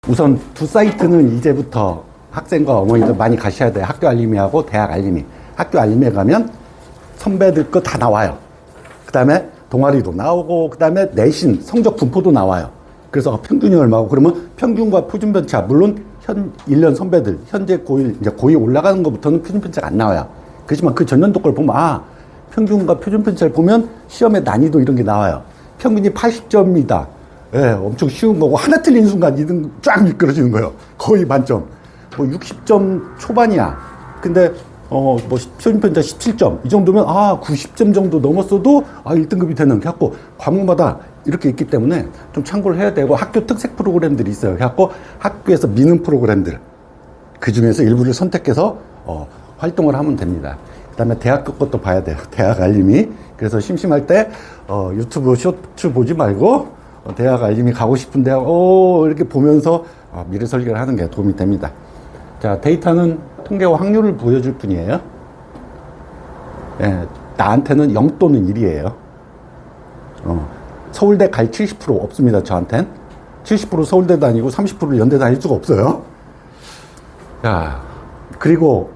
우선 두 사이트는 이제부터 학생과 어머니들 많이 가셔야 돼요. 학교 알림이하고 대학 알림이. 학교 알림에 가면 선배들 거 다 나와요. 그 다음에 동아리도 나오고, 그 다음에 내신 성적 분포도 나와요. 그래서 평균이 얼마고, 그러면 평균과 표준 편차, 물론 현 1년 선배들, 현재 고1, 이제 고2 올라가는 것부터는 표준 편차가 안 나와요. 그렇지만 그 전년도 걸 보면, 아, 평균과 표준 편차를 보면 시험의 난이도 이런 게 나와요. 평균이 80점이다. 예, 엄청 쉬운 거고, 하나 틀린 순간 2등 쫙 미끄러지는 거예요. 거의 만점. 뭐 60점 초반이야. 근데, 뭐, 표준 편차 17점. 이 정도면, 90점 정도 넘었어도, 1등급이 되는. 그래갖고, 과목마다 이렇게 있기 때문에 좀 참고를 해야 되고, 학교 특색 프로그램들이 있어요. 그래갖고, 학교에서 미는 프로그램들. 그 중에서 일부를 선택해서, 활동을 하면 됩니다. 그 다음에 대학교 것도 봐야 돼요. 대학 알림이. 그래서 심심할 때, 유튜브 쇼츠 보지 말고, 대학 알림이 가고 싶은 대학, 이렇게 보면서, 미래 설계를 하는 게 도움이 됩니다. 자, 데이터는 통계와 확률을 보여줄 뿐이에요. 예, 나한테는 0 또는 1이에요. 서울대 갈 70% 없습니다, 저한텐. 70% 서울대 다니고 30%를 연대 다닐 수가 없어요. 자, 그리고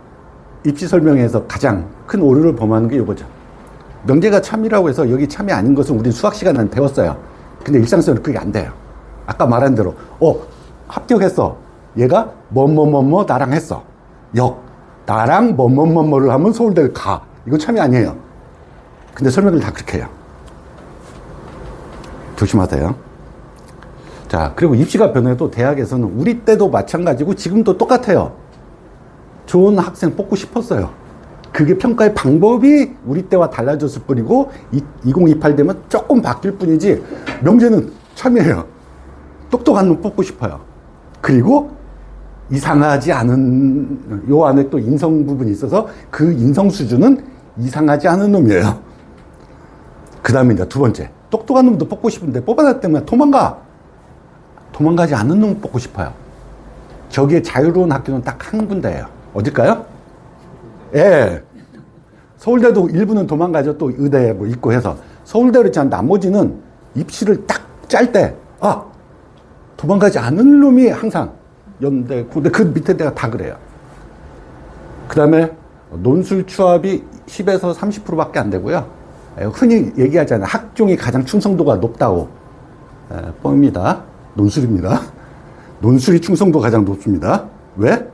입시 설명에서 가장 큰 오류를 범하는 게 이거죠. 명제가 참이라고 해서 여기 참이 아닌 것은 우리 수학 시간에는 배웠어요. 근데 일상생활은 그게 안 돼요. 아까 말한 대로, 합격했어. 얘가 뭐뭐뭐뭐 나랑 했어. 나랑 뭐뭐뭐뭐를 하면 서울대를 가. 이건 참이 아니에요. 근데 설명을 다 그렇게 해요. 조심하세요. 자, 그리고 입시가 변해도 대학에서는 우리 때도 마찬가지고 지금도 똑같아요. 좋은 학생 뽑고 싶었어요. 그게 평가의 방법이 우리 때와 달라졌을 뿐이고 2028 되면 조금 바뀔 뿐이지 명제는 참이에요. 똑똑한 놈 뽑고 싶어요. 그리고 이상하지 않은 요 안에 또 인성 부분이 있어서 그 인성 수준은 이상하지 않은 놈이에요. 그 다음에 이제 두 번째, 똑똑한 놈도 뽑고 싶은데 뽑아놨다면 도망가지 않는 놈 뽑고 싶어요. 저기에 자유로운 학교는 딱 한 군데예요. 어딜까요? 예. 서울대도 일부는 도망가죠. 또 의대에 뭐 있고 해서. 서울대로 있지만 나머지는 입시를 딱 짤 때, 도망가지 않는 놈이 항상 연대, 고대, 그 밑에 데가 다 그래요. 그 다음에 논술 추합이 10에서 30%밖에 안 되고요. 흔히 얘기하잖아요. 학종이 가장 충성도가 높다고. 뻥입니다. 논술입니다. 논술이 충성도가 가장 높습니다. 왜?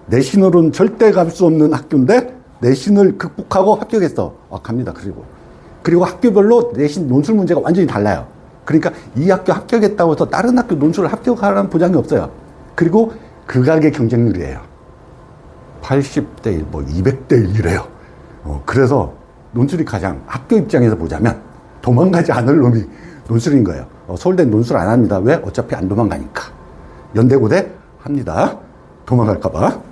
내신으로는 절대 갈 수 없는 학교인데 내신을 극복하고 합격했어. 갑니다. 그리고 학교별로 내신 논술 문제가 완전히 달라요. 그러니까 이 학교 합격했다고 해서 다른 학교 논술을 합격하라는 보장이 없어요. 그리고 극악의 경쟁률이에요. 80대 1, 200대 1이래요. 그래서 논술이 가장 학교 입장에서 보자면 도망가지 않을 놈이 논술인 거예요. 서울대는 논술 안 합니다. 왜? 어차피 안 도망가니까. 연대고대 합니다. 도망갈까봐.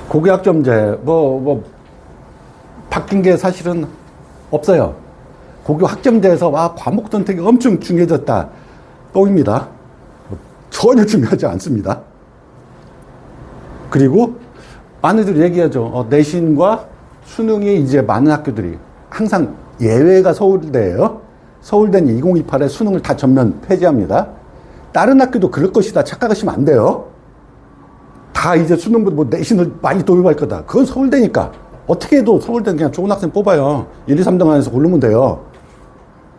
고교학점제, 바뀐 게 사실은 없어요. 고교 학점제에서 과목 선택이 엄청 중요해졌다. 뻥입니다. 전혀 중요하지 않습니다. 그리고 많이들 얘기하죠. 내신과 수능이 이제 많은 학교들이 항상 예외가 서울대예요. 서울대는 2028에 수능을 다 전면 폐지합니다. 다른 학교도 그럴 것이다 착각하시면 안 돼요. 다 이제 수능보다 내신을 많이 도입할 거다. 그건 서울대니까. 어떻게 해도 서울대는 그냥 좋은 학생 뽑아요. 1, 2, 3등 안에서 고르면 돼요.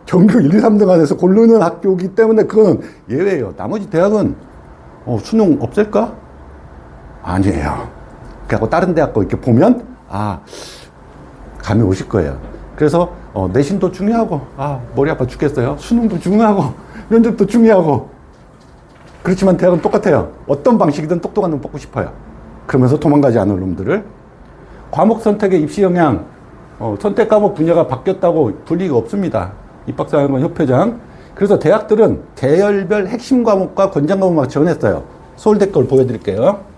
전교 1, 2, 3등 안에서 고르는 학교이기 때문에 그거는 예외예요. 나머지 대학은 수능 없앨까? 아니에요. 그래갖고 다른 대학 거 이렇게 보면 감이 오실 거예요. 그래서 내신도 중요하고 머리 아파 죽겠어요. 수능도 중요하고 면접도 중요하고 그렇지만 대학은 똑같아요. 어떤 방식이든 똑똑한 놈 뽑고 싶어요. 그러면서 도망가지 않을 놈들을. 과목 선택의 입시 영향, 선택 과목 분야가 바뀌었다고 볼 리가 없습니다. 입학사학원 협회장. 그래서 대학들은 계열별 핵심 과목과 권장 과목만 정했어요. 서울대 걸 보여드릴게요.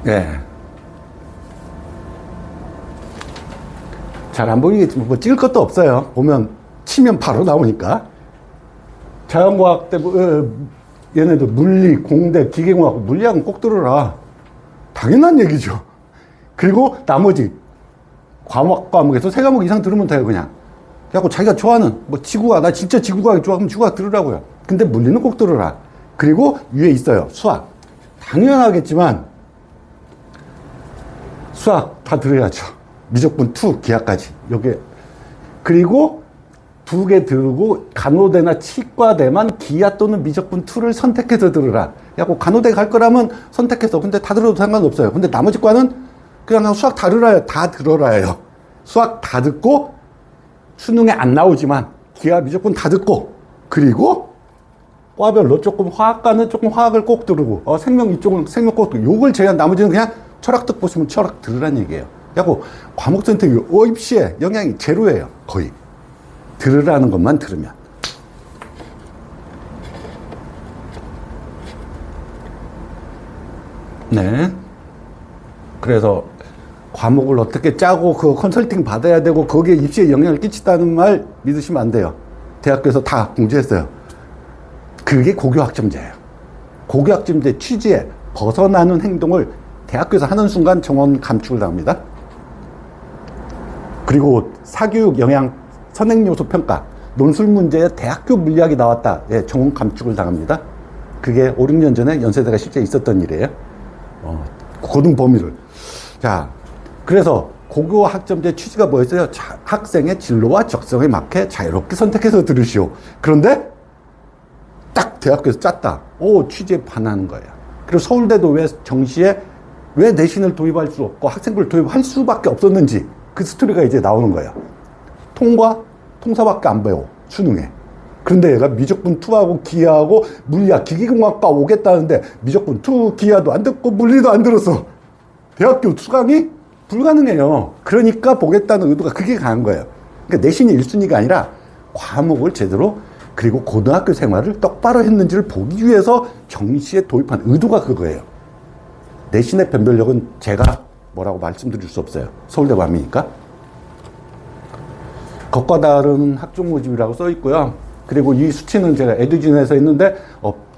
네. 잘 안 보이겠지만 뭐 찍을 것도 없어요. 보면 치면 바로 나오니까. 자연과학 때 얘네들 물리, 공대, 기계공학, 물리학은 꼭 들어라. 당연한 얘기죠. 그리고 나머지 과목에서 3과목 이상 들으면 돼요, 그냥. 그래갖고 자기가 좋아하는, 뭐 지구과학, 나 진짜 지구과학 좋아하면 지구과학 들으라고요. 근데 물리는 꼭 들어라. 그리고 위에 있어요, 수학. 당연하겠지만, 수학 다 들어야죠. 미적분 2 기하까지. 요게. 그리고 2개 들고 간호대나 치과대만 기하 또는 미적분 2를 선택해서 들으라. 그래갖고 간호대 갈 거라면 선택해서. 근데 다 들어도 상관없어요. 근데 나머지 과는 그냥 수학 다 들어라요. 다 들어라요. 수학 다 듣고 수능에 안 나오지만 기하 미적분 다 듣고, 그리고 과별로 조금 화학과는 조금 화학을 꼭 들으고, 생명 이쪽은 생명 꼭 들고, 요걸 제외한 나머지는 그냥 철학 듣고 싶으면 철학 들으란 얘기예요. 그래갖고 과목 선택이 입시에 영향이 제로예요. 거의. 들으라는 것만 들으면. 네. 그래서 과목을 어떻게 짜고 그 컨설팅 받아야 되고 거기에 입시에 영향을 끼친다는 말 믿으시면 안 돼요. 대학교에서 다 공지했어요. 그게 고교학점제예요. 고교학점제 취지에 벗어나는 행동을 대학교에서 하는 순간 정원 감축을 당합니다. 그리고 사교육 영향 선행요소 평가 논술 문제에 대학교 물리학이 나왔다. 예, 정원 감축을 당합니다. 그게 5, 6년 전에 연세대가 실제 있었던 일이에요. 고등 범위를. 자, 그래서 고교 학점제 취지가 뭐였어요? 학생의 진로와 적성에 맞게 자유롭게 선택해서 들으시오. 그런데 딱 대학교에서 짰다. 취지에 반하는 거예요. 그리고 서울대도 왜 정시에 왜 내신을 도입할 수 없고 학생부를 도입할 수밖에 없었는지 그 스토리가 이제 나오는 거예요. 통사밖에 안 배워, 수능에. 그런데 얘가 미적분 2하고 기하하고 물리학, 기계공학과 오겠다는데 미적분 2, 기하도 안 듣고 물리도 안 들었어. 대학교 수강이 불가능해요. 그러니까 보겠다는 의도가 그게 강한 거예요. 그러니까 내신이 1순위가 아니라 과목을 제대로, 그리고 고등학교 생활을 똑바로 했는지를 보기 위해서 정시에 도입한 의도가 그거예요. 내신의 변별력은 제가 뭐라고 말씀드릴 수 없어요. 서울대 밤이니까. 것과 다른 학종 모집이라고 써 있고요. 그리고 이 수치는 제가 에듀진에서 했는데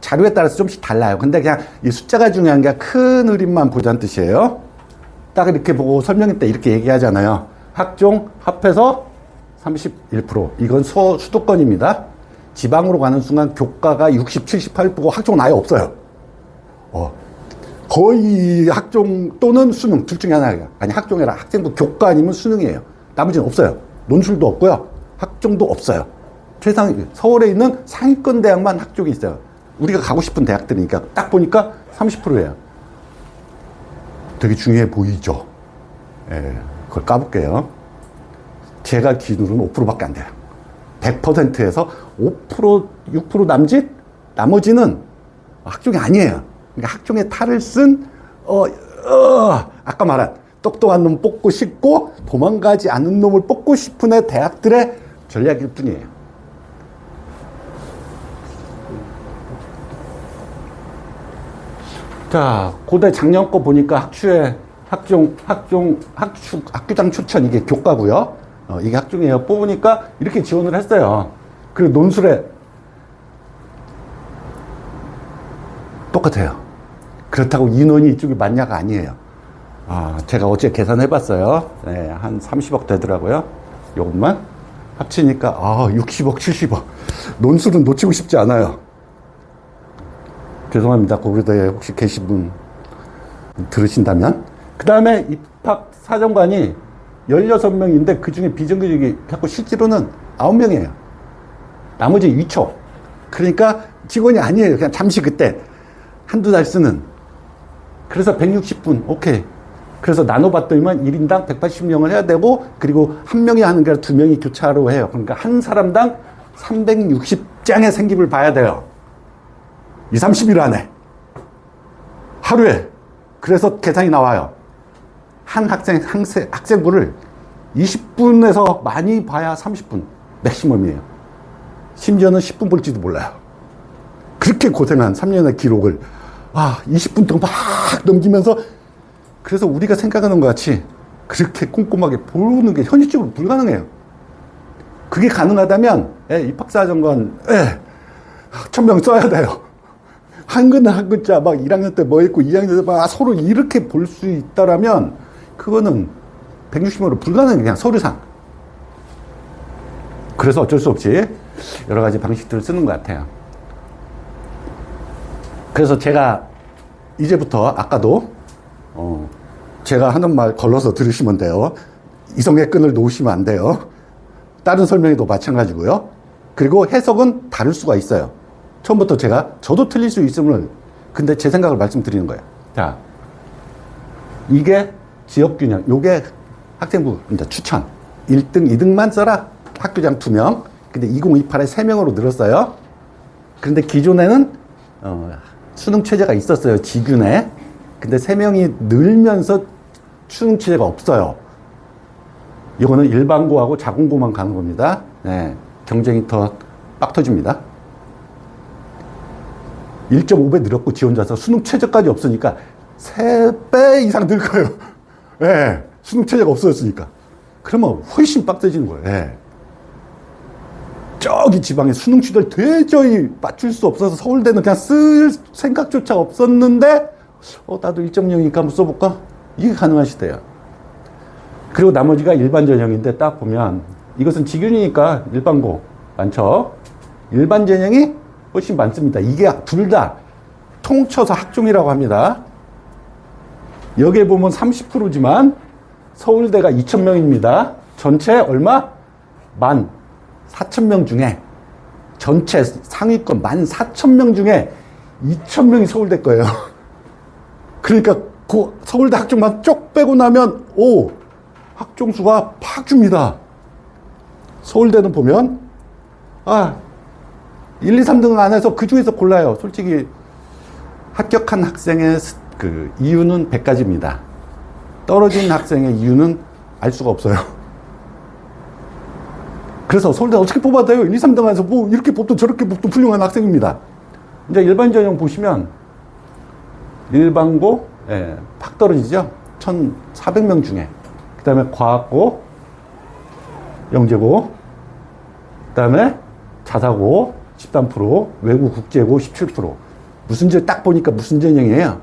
자료에 따라서 좀씩 달라요. 근데 그냥 이 숫자가 중요한 게 큰 그림만 보자는 뜻이에요. 딱 이렇게 보고 설명회 때 이렇게 얘기하잖아요. 학종 합해서 31%. 이건 수도권입니다. 지방으로 가는 순간 교과가 60, 78%고 학종은 아예 없어요. 거의 학종 또는 수능 둘 중에 하나예요. 아니, 학종이라 학생부 교과 아니면 수능이에요. 나머지는 없어요. 논술도 없고요. 학종도 없어요. 서울에 있는 상위권 대학만 학종이 있어요. 우리가 가고 싶은 대학들이니까 딱 보니까 30%예요. 되게 중요해 보이죠? 예, 그걸 까볼게요. 제가 기준으로는 5%밖에 안 돼요. 100%에서 5%, 6% 남짓? 나머지는 학종이 아니에요. 그러니까 학종의 탈을 쓴, 아까 말한 똑똑한 놈 뽑고 싶고 도망가지 않은 놈을 뽑고 싶은 애 대학들의 전략일 뿐이에요. 자, 고대 작년 거 보니까 학교장 추천 이게 교과고요. 이게 학종이에요. 뽑으니까 이렇게 지원을 했어요. 그리고 논술에 똑같아요. 그렇다고 인원이 이쪽이 많냐가 아니에요. 제가 어제 계산해봤어요. 네, 한 30억 되더라고요. 요것만 합치니까 60억, 70억. 논술은 놓치고 싶지 않아요. 죄송합니다. 고려대에 혹시 계신 분 들으신다면. 그 다음에 입학 사정관이 16명인데 그 중에 비정규직이 갖고 실제로는 9명이에요. 나머지 위촉. 그러니까 직원이 아니에요. 그냥 잠시 그때 한두 달 쓰는. 그래서 160분. 오케이. 그래서 나눠봤더니만 1인당 180명을 해야 되고, 그리고 한 명이 하는 게 아니라 두 명이 교차로 해요. 그러니까 한 사람당 360장의 생기를 봐야 돼요. 2, 30일 안에. 하루에. 그래서 계산이 나와요. 한 학생부를 20분에서 많이 봐야 30분. 맥시멈이에요. 심지어는 10분 볼지도 몰라요. 그렇게 고생한 3년의 기록을 20분 동안 막 넘기면서, 그래서 우리가 생각하는 것 같이 그렇게 꼼꼼하게 보는 게 현실적으로 불가능해요. 그게 가능하다면 입학사정관 1,000명 써야 돼요. 한글은 한 글자 막 1학년 때 뭐 했고 2학년 때 막 서로 이렇게 볼 수 있다라면 그거는 160명으로 불가능해. 그냥 서류상. 그래서 어쩔 수 없이 여러 가지 방식들을 쓰는 것 같아요. 그래서 제가 이제부터 아까도 제가 하는 말 걸러서 들으시면 돼요. 이성의 끈을 놓으시면 안 돼요. 다른 설명에도 마찬가지고요. 그리고 해석은 다를 수가 있어요. 처음부터 저도 틀릴 수 있음을, 근데 제 생각을 말씀드리는 거예요. 자, 이게 지역균형, 요게 학생부 이제 추천. 1등, 2등만 써라. 학교장 2명. 근데 2028에 3명으로 늘었어요. 그런데 기존에는 수능 체제가 있었어요. 지균에. 근데 3명이 늘면서 수능 체제가 없어요. 이거는 일반고하고 자공고만 가는 겁니다. 네, 경쟁이 더 빡 터집니다. 1.5배 늘었고 지원자수 수능 체제까지 없으니까 3배 이상 늘 거예요. 네, 수능 체제가 없어졌으니까. 그러면 훨씬 빡세지는 거예요. 네. 저기 지방에 수능 취들 도저히 맞출 수 없어서 서울대는 그냥 쓸 생각조차 없었는데 나도 1.0이니까 한번 써볼까? 이게 가능한 시대예요. 그리고 나머지가 일반 전형인데 딱 보면 이것은 지균이니까 일반고 많죠. 일반 전형이 훨씬 많습니다. 이게 둘 다 통쳐서 학종이라고 합니다. 여기에 보면 30%지만 서울대가 2,000명입니다. 전체 얼마? 14,000명 중에 전체 상위권 14,000명 중에 2,000명이 서울대 거예요. 그러니까 그 서울대 학종만 쪽 빼고 나면 학종수가 팍 줍니다. 서울대는 보면 1, 2, 3등 안에서 그 중에서 골라요. 솔직히 합격한 학생의 그 이유는 100가지입니다. 떨어진 학생의 이유는 알 수가 없어요. 그래서 서울대 어떻게 뽑아야 돼요? 1, 2, 3등 안에서 뭐 이렇게 뽑든 저렇게 뽑든 훌륭한 학생입니다. 이제 일반 전형 보시면 일반고 팍 떨어지죠. 1,400명 중에. 그 다음에 과학고, 영재고, 그 다음에 자사고 13%, 외국 국제고 17%. 무슨 딱 보니까 무슨 전형이에요?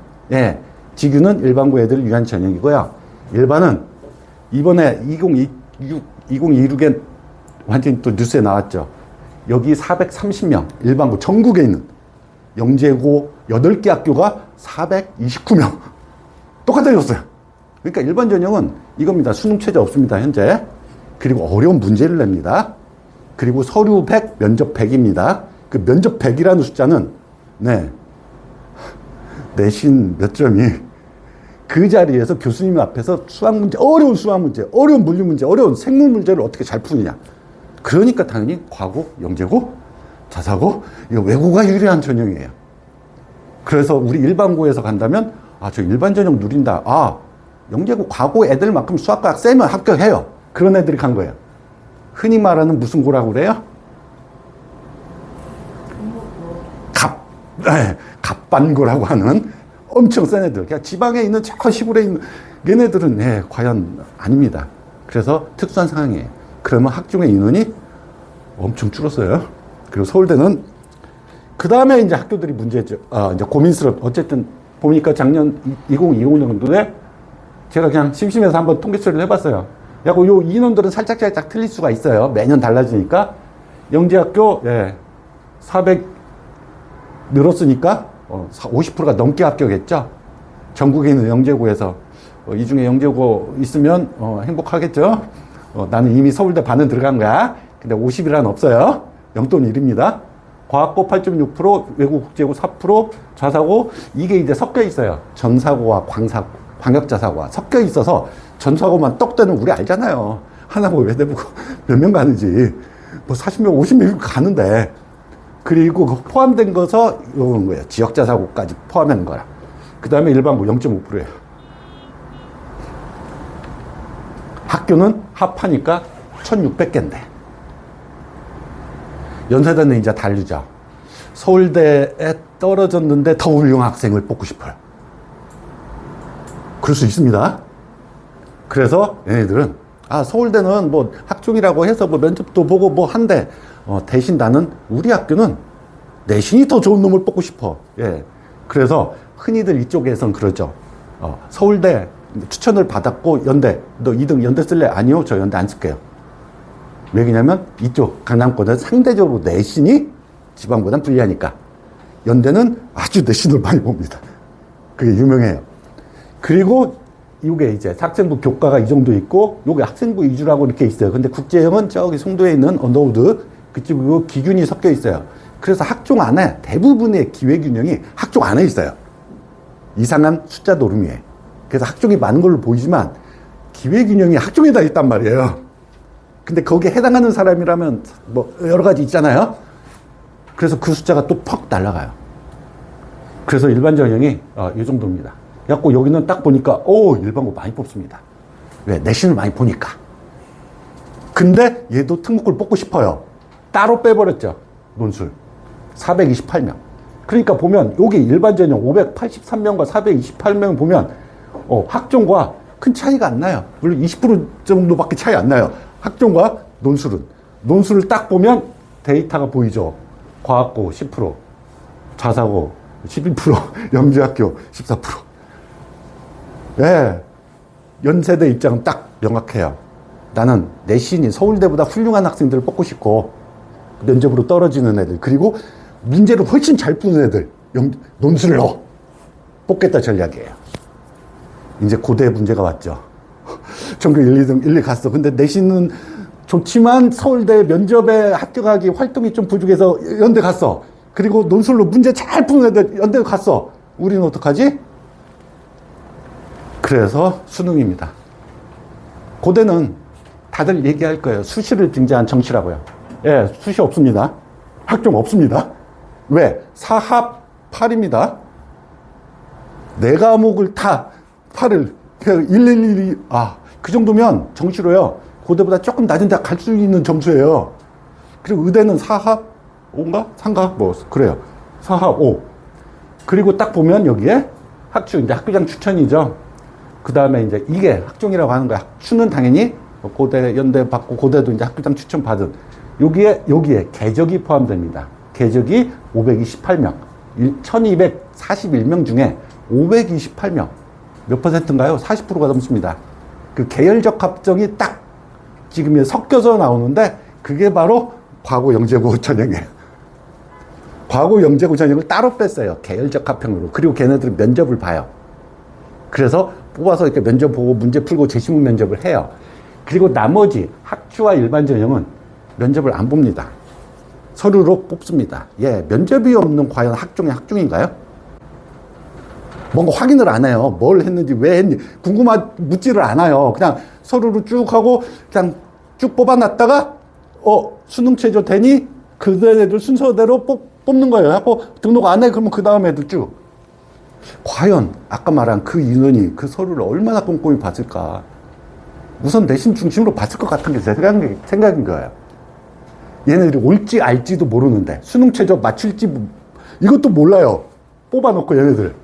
지규는 일반고 애들 위한 전형이고요. 일반은 이번에 2026에 완전히 또 뉴스에 나왔죠. 여기 430명, 일반고 전국에 있는 영재고 8개 학교가 429명. 똑같아졌어요. 그러니까 일반 전형은 이겁니다. 수능 체제 없습니다, 현재. 그리고 어려운 문제를 냅니다. 그리고 서류 100, 면접 100입니다. 그 면접 100이라는 숫자는, 내신 몇 점이 그 자리에서 교수님 앞에서 수학 문제, 어려운 수학 문제, 어려운 물리 문제, 어려운 생물 문제를 어떻게 잘 푸느냐. 그러니까 당연히 과고, 영재고, 자사고, 이거 외고가 유리한 전형이에요. 그래서 우리 일반고에서 간다면, 저 일반 전형 누린다. 영재고, 과고 애들만큼 수학과학 세면 합격해요. 그런 애들이 간 거예요. 흔히 말하는 무슨 고라고 그래요? 갑반고라고 하는 엄청 센 애들. 그냥 지방에 있는 저 시골에 있는 얘네들은 과연 아닙니다. 그래서 특수한 상황이에요. 그러면 학종의 인원이 엄청 줄었어요. 그리고 서울대는 그 다음에 이제 학교들이 문제죠. 이제 어쨌든 보니까 작년 2020년도에 제가 그냥 심심해서 한번 통계 처리를 해봤어요. 요 인원들은 살짝 틀릴 수가 있어요. 매년 달라지니까. 영재학교 400 늘었으니까 50%가 넘게 합격했죠. 전국에 있는 영재고에서 이 중에 영재고 있으면 행복하겠죠. 나는 이미 서울대 반은 들어간 거야. 근데 50이란 없어요. 0 또는 1입니다. 과학고 8.6%, 외국 국제고 4%, 자사고 이게 이제 섞여 있어요. 전사고와 광역자사고와 섞여 있어서 전사고만 떡대는 우리 알잖아요. 하나고 외대보고 몇 명 가는지. 뭐 40명, 50명 가는데. 그리고 포함된 것서 이런 거예요. 지역자사고까지 포함한 거야. 그 다음에 일반고 0.5%예요. 학교는 합하니까 1,600개인데. 연세대는 이제 다르죠. 서울대에 떨어졌는데 더 훌륭한 학생을 뽑고 싶어요. 그럴 수 있습니다. 그래서 얘네들은 서울대는 뭐 학종이라고 해서 뭐 면접도 보고 뭐 한데 대신 나는 우리 학교는 내신이 더 좋은 놈을 뽑고 싶어. 예. 그래서 흔히들 이쪽에선 그러죠. 서울대 추천을 받았고 연대 너 2등 연대 쓸래? 아니요, 저 연대 안 쓸게요. 왜 그러냐면 이쪽 강남권은 상대적으로 내신이 지방보단 불리하니까. 연대는 아주 내신을 많이 봅니다. 그게 유명해요. 그리고 이게 이제 학생부 교과가 이 정도 있고 요게 학생부 위주라고 이렇게 있어요. 근데 국제형은 저기 송도에 있는 언더우드 그쪽으로 기균이 섞여 있어요. 그래서 학종 안에 대부분의 기회균형이 학종 안에 있어요. 이상한 숫자 노름위에. 그래서 학종이 많은 걸로 보이지만 기회균형이 학종에다 있단 말이에요. 근데 거기에 해당하는 사람이라면 뭐 여러 가지 있잖아요. 그래서 그 숫자가 또 퍽 날아가요. 그래서 일반 전형이 이 정도입니다. 그래갖고 여기는 딱 보니까 일반고 많이 뽑습니다. 왜? 내신을 많이 보니까. 근데 얘도 특목고를 뽑고 싶어요. 따로 빼버렸죠. 논술 428명. 그러니까 보면 여기 일반 전형 583명과 428명 보면 학종과 큰 차이가 안 나요. 물론 20% 정도밖에 차이 안 나요. 학종과 논술을 딱 보면 데이터가 보이죠. 과학고 10%, 자사고 12%, 영재학교 14%. 네. 연세대 입장은 딱 명확해요. 나는 내신이 서울대보다 훌륭한 학생들을 뽑고 싶고 면접으로 떨어지는 애들, 그리고 문제를 훨씬 잘 푸는 애들 논술을 뽑겠다 전략이에요. 이제 고대 문제가 왔죠. 전교 1, 2등 1, 2 갔어. 근데 내신은 좋지만 서울대 면접에 합격하기 활동이 좀 부족해서 연대 갔어. 그리고 논술로 문제 잘 푸는 애들 연대 갔어. 우리는 어떡하지? 그래서 수능입니다. 고대는 다들 얘기할 거예요. 수시를 빙자한 정시라고요. 예, 수시 없습니다. 학종 없습니다. 왜? 사합 8입니다. 네 과목을 다 8을 1112 그 정도면 정시로요. 고대보다 조금 낮은 데 갈 수 있는 점수예요. 그리고 의대는 사합 5인가? 3가? 뭐 그래요. 사합 5. 그리고 딱 보면 여기에 학추, 이제 학교장 추천이죠. 그 다음에 이제 이게 학종이라고 하는 거야. 학추는 당연히 고대, 연대 받고 고대도 이제 학교장 추천 받은. 여기에 궤적이 포함됩니다. 궤적이 528명. 1241명 중에 528명. 몇 퍼센트인가요? 40%가 넘습니다. 그 계열적 합정이 딱 지금 섞여서 나오는데 그게 바로 과고 영재고 전형이에요. 과고 영재고 전형을 따로 뺐어요. 계열적 합평으로. 그리고 걔네들은 면접을 봐요. 그래서 뽑아서 이렇게 면접 보고 문제 풀고 재시문 면접을 해요. 그리고 나머지 학추와 일반 전형은 면접을 안 봅니다. 서류로 뽑습니다. 예, 면접이 없는 과연 학종이 학종인가요? 뭔가 확인을 안 해요. 뭘 했는지, 왜 했는지, 묻지를 않아요. 그냥 서류로 쭉 하고, 그냥 쭉 뽑아놨다가, 수능 체조 되니, 그 애들 순서대로 뽑는 거예요. 하고, 등록 안 해. 그러면 그 다음 애들 쭉. 과연, 아까 말한 그 인원이 그 서류를 얼마나 꼼꼼히 봤을까. 우선 내신 중심으로 봤을 것 같은 게 제 생각인 거예요. 얘네들이 올지 알지도 모르는데, 수능 체조 맞출지, 이것도 몰라요. 뽑아놓고 얘네들.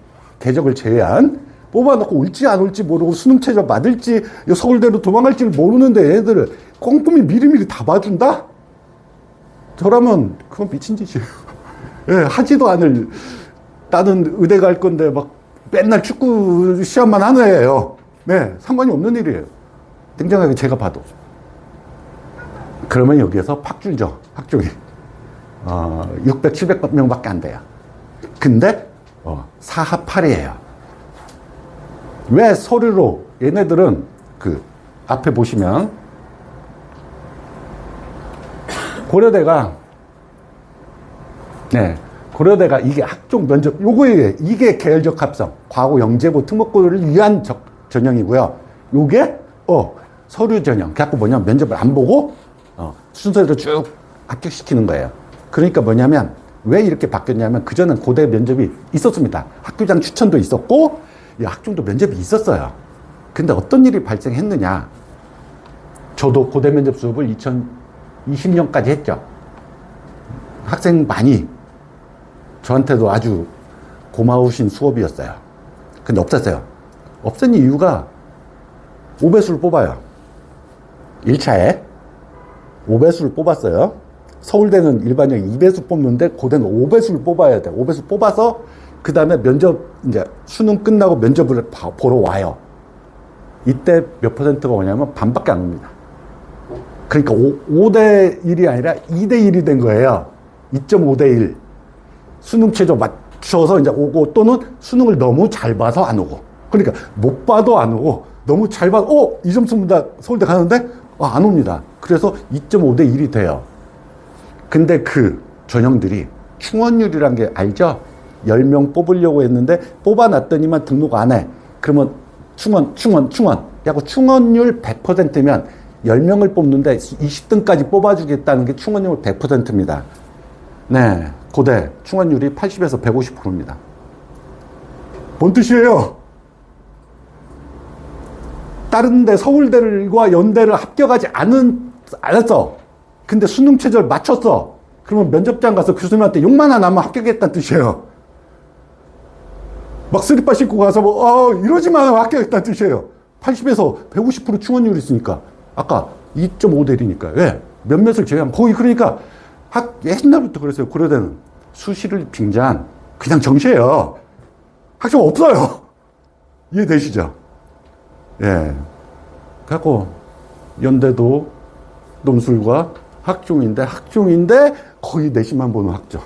궤적을 제외한 뽑아놓고 올지 안 올지 모르고 수능 최저 맞을지 서울대로 도망갈지 모르는데 얘네들을 꼼꼼히 미리미리 다 봐준다? 저라면 그건 미친 짓이에요. 예, 하지도 않을, 나는 의대 갈 건데 막 맨날 축구 시합만 하는 애예요. 네, 상관이 없는 일이에요. 냉정하게 제가 봐도. 그러면 여기에서 팍 줄죠, 학종이. 600, 700명밖에 안 돼요. 근데 사합 8이에요. 왜 서류로 얘네들은 그 앞에 보시면 고려대가 이게 학종 면접 요거에 이게 계열적 합성 과고 영재고 특목고를 위한 전형이고요. 요게 서류 전형. 그래갖고 뭐냐면 면접을 안 보고 순서대로 쭉 합격시키는 거예요. 그러니까 뭐냐면 왜 이렇게 바뀌었냐면 그전엔 고대 면접이 있었습니다. 학교장 추천도 있었고 학종도 면접이 있었어요. 근데 어떤 일이 발생했느냐. 저도 고대 면접 수업을 2020년까지 했죠. 학생 많이 저한테도 아주 고마우신 수업이었어요. 근데 없었어요. 없앤 이유가 5배수를 뽑아요. 1차에 5배수를 뽑았어요. 서울대는 일반형 2배수 뽑는데 고대는 5배수를 뽑아야 돼. 5배수 뽑아서 그 다음에 면접, 이제 수능 끝나고 면접을 보러 와요. 이때 몇 퍼센트가 오냐면 반밖에 안 옵니다. 그러니까 5대 1이 아니라 2대 1이 된 거예요. 2.5대 1. 수능 최저 맞춰서 이제 오고, 또는 수능을 너무 잘 봐서 안 오고. 그러니까 못 봐도 안 오고, 너무 잘 봐도, 이 점수보다 서울대 가는데, 안 옵니다. 그래서 2.5대 1이 돼요. 근데 그 전형들이 충원율이란 게 알죠? 10명 뽑으려고 했는데, 뽑아놨더니만 등록 안 해. 그러면 충원. 야구 충원율 100%면 10명을 뽑는데 20등까지 뽑아주겠다는 게 충원율 100%입니다. 네. 고대 충원율이 80에서 150%입니다. 뭔 뜻이에요? 다른 데 서울대와 연대를 합격하지 않았어. 근데 수능 최저를 맞췄어. 그러면 면접장 가서 교수님한테 욕만 안 하면 합격했다는 뜻이에요. 막 쓰리빠 신고 가서 이러지만 하면 합격했다는 뜻이에요. 80에서 150% 충원율이 있으니까. 아까 2.5대 1이니까. 왜? 몇몇을 제외하면 거의 그러니까 옛날부터 그랬어요. 고려대는 수시를 빙자한 그냥 정시예요. 학점 없어요. 이해되시죠? 예. 그래갖고 연대도 논술과 학종인데 거의 내신만 보는 학종.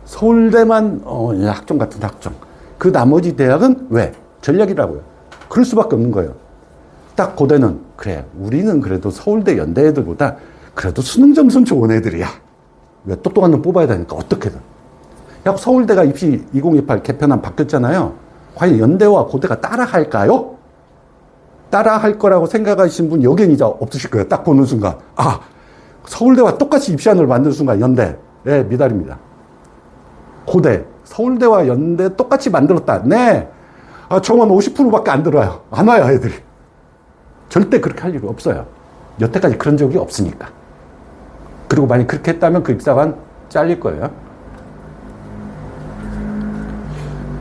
서울대만 학종 같은 학종. 그 나머지 대학은 왜? 전략이라고요. 그럴 수밖에 없는 거예요. 딱 고대는 그래. 우리는 그래도 서울대 연대 애들보다 그래도 수능 점수는 좋은 애들이야. 왜? 똑똑한 놈 뽑아야 되니까 어떻게든. 야, 서울대가 입시 2028 개편안 바뀌었잖아요. 과연 연대와 고대가 따라할까요? 따라할 거라고 생각하시는 분 여기는 이제 없으실 거예요. 딱 보는 순간. 서울대와 똑같이 입시안을 만드는 순간 연대. 네, 미달입니다. 고대. 서울대와 연대 똑같이 만들었다. 네. 정원 50%밖에 안 들어요. 안 와요, 애들이. 절대 그렇게 할 일이 없어요. 여태까지 그런 적이 없으니까. 그리고 만약 그렇게 했다면 그 입사관 잘릴 거예요.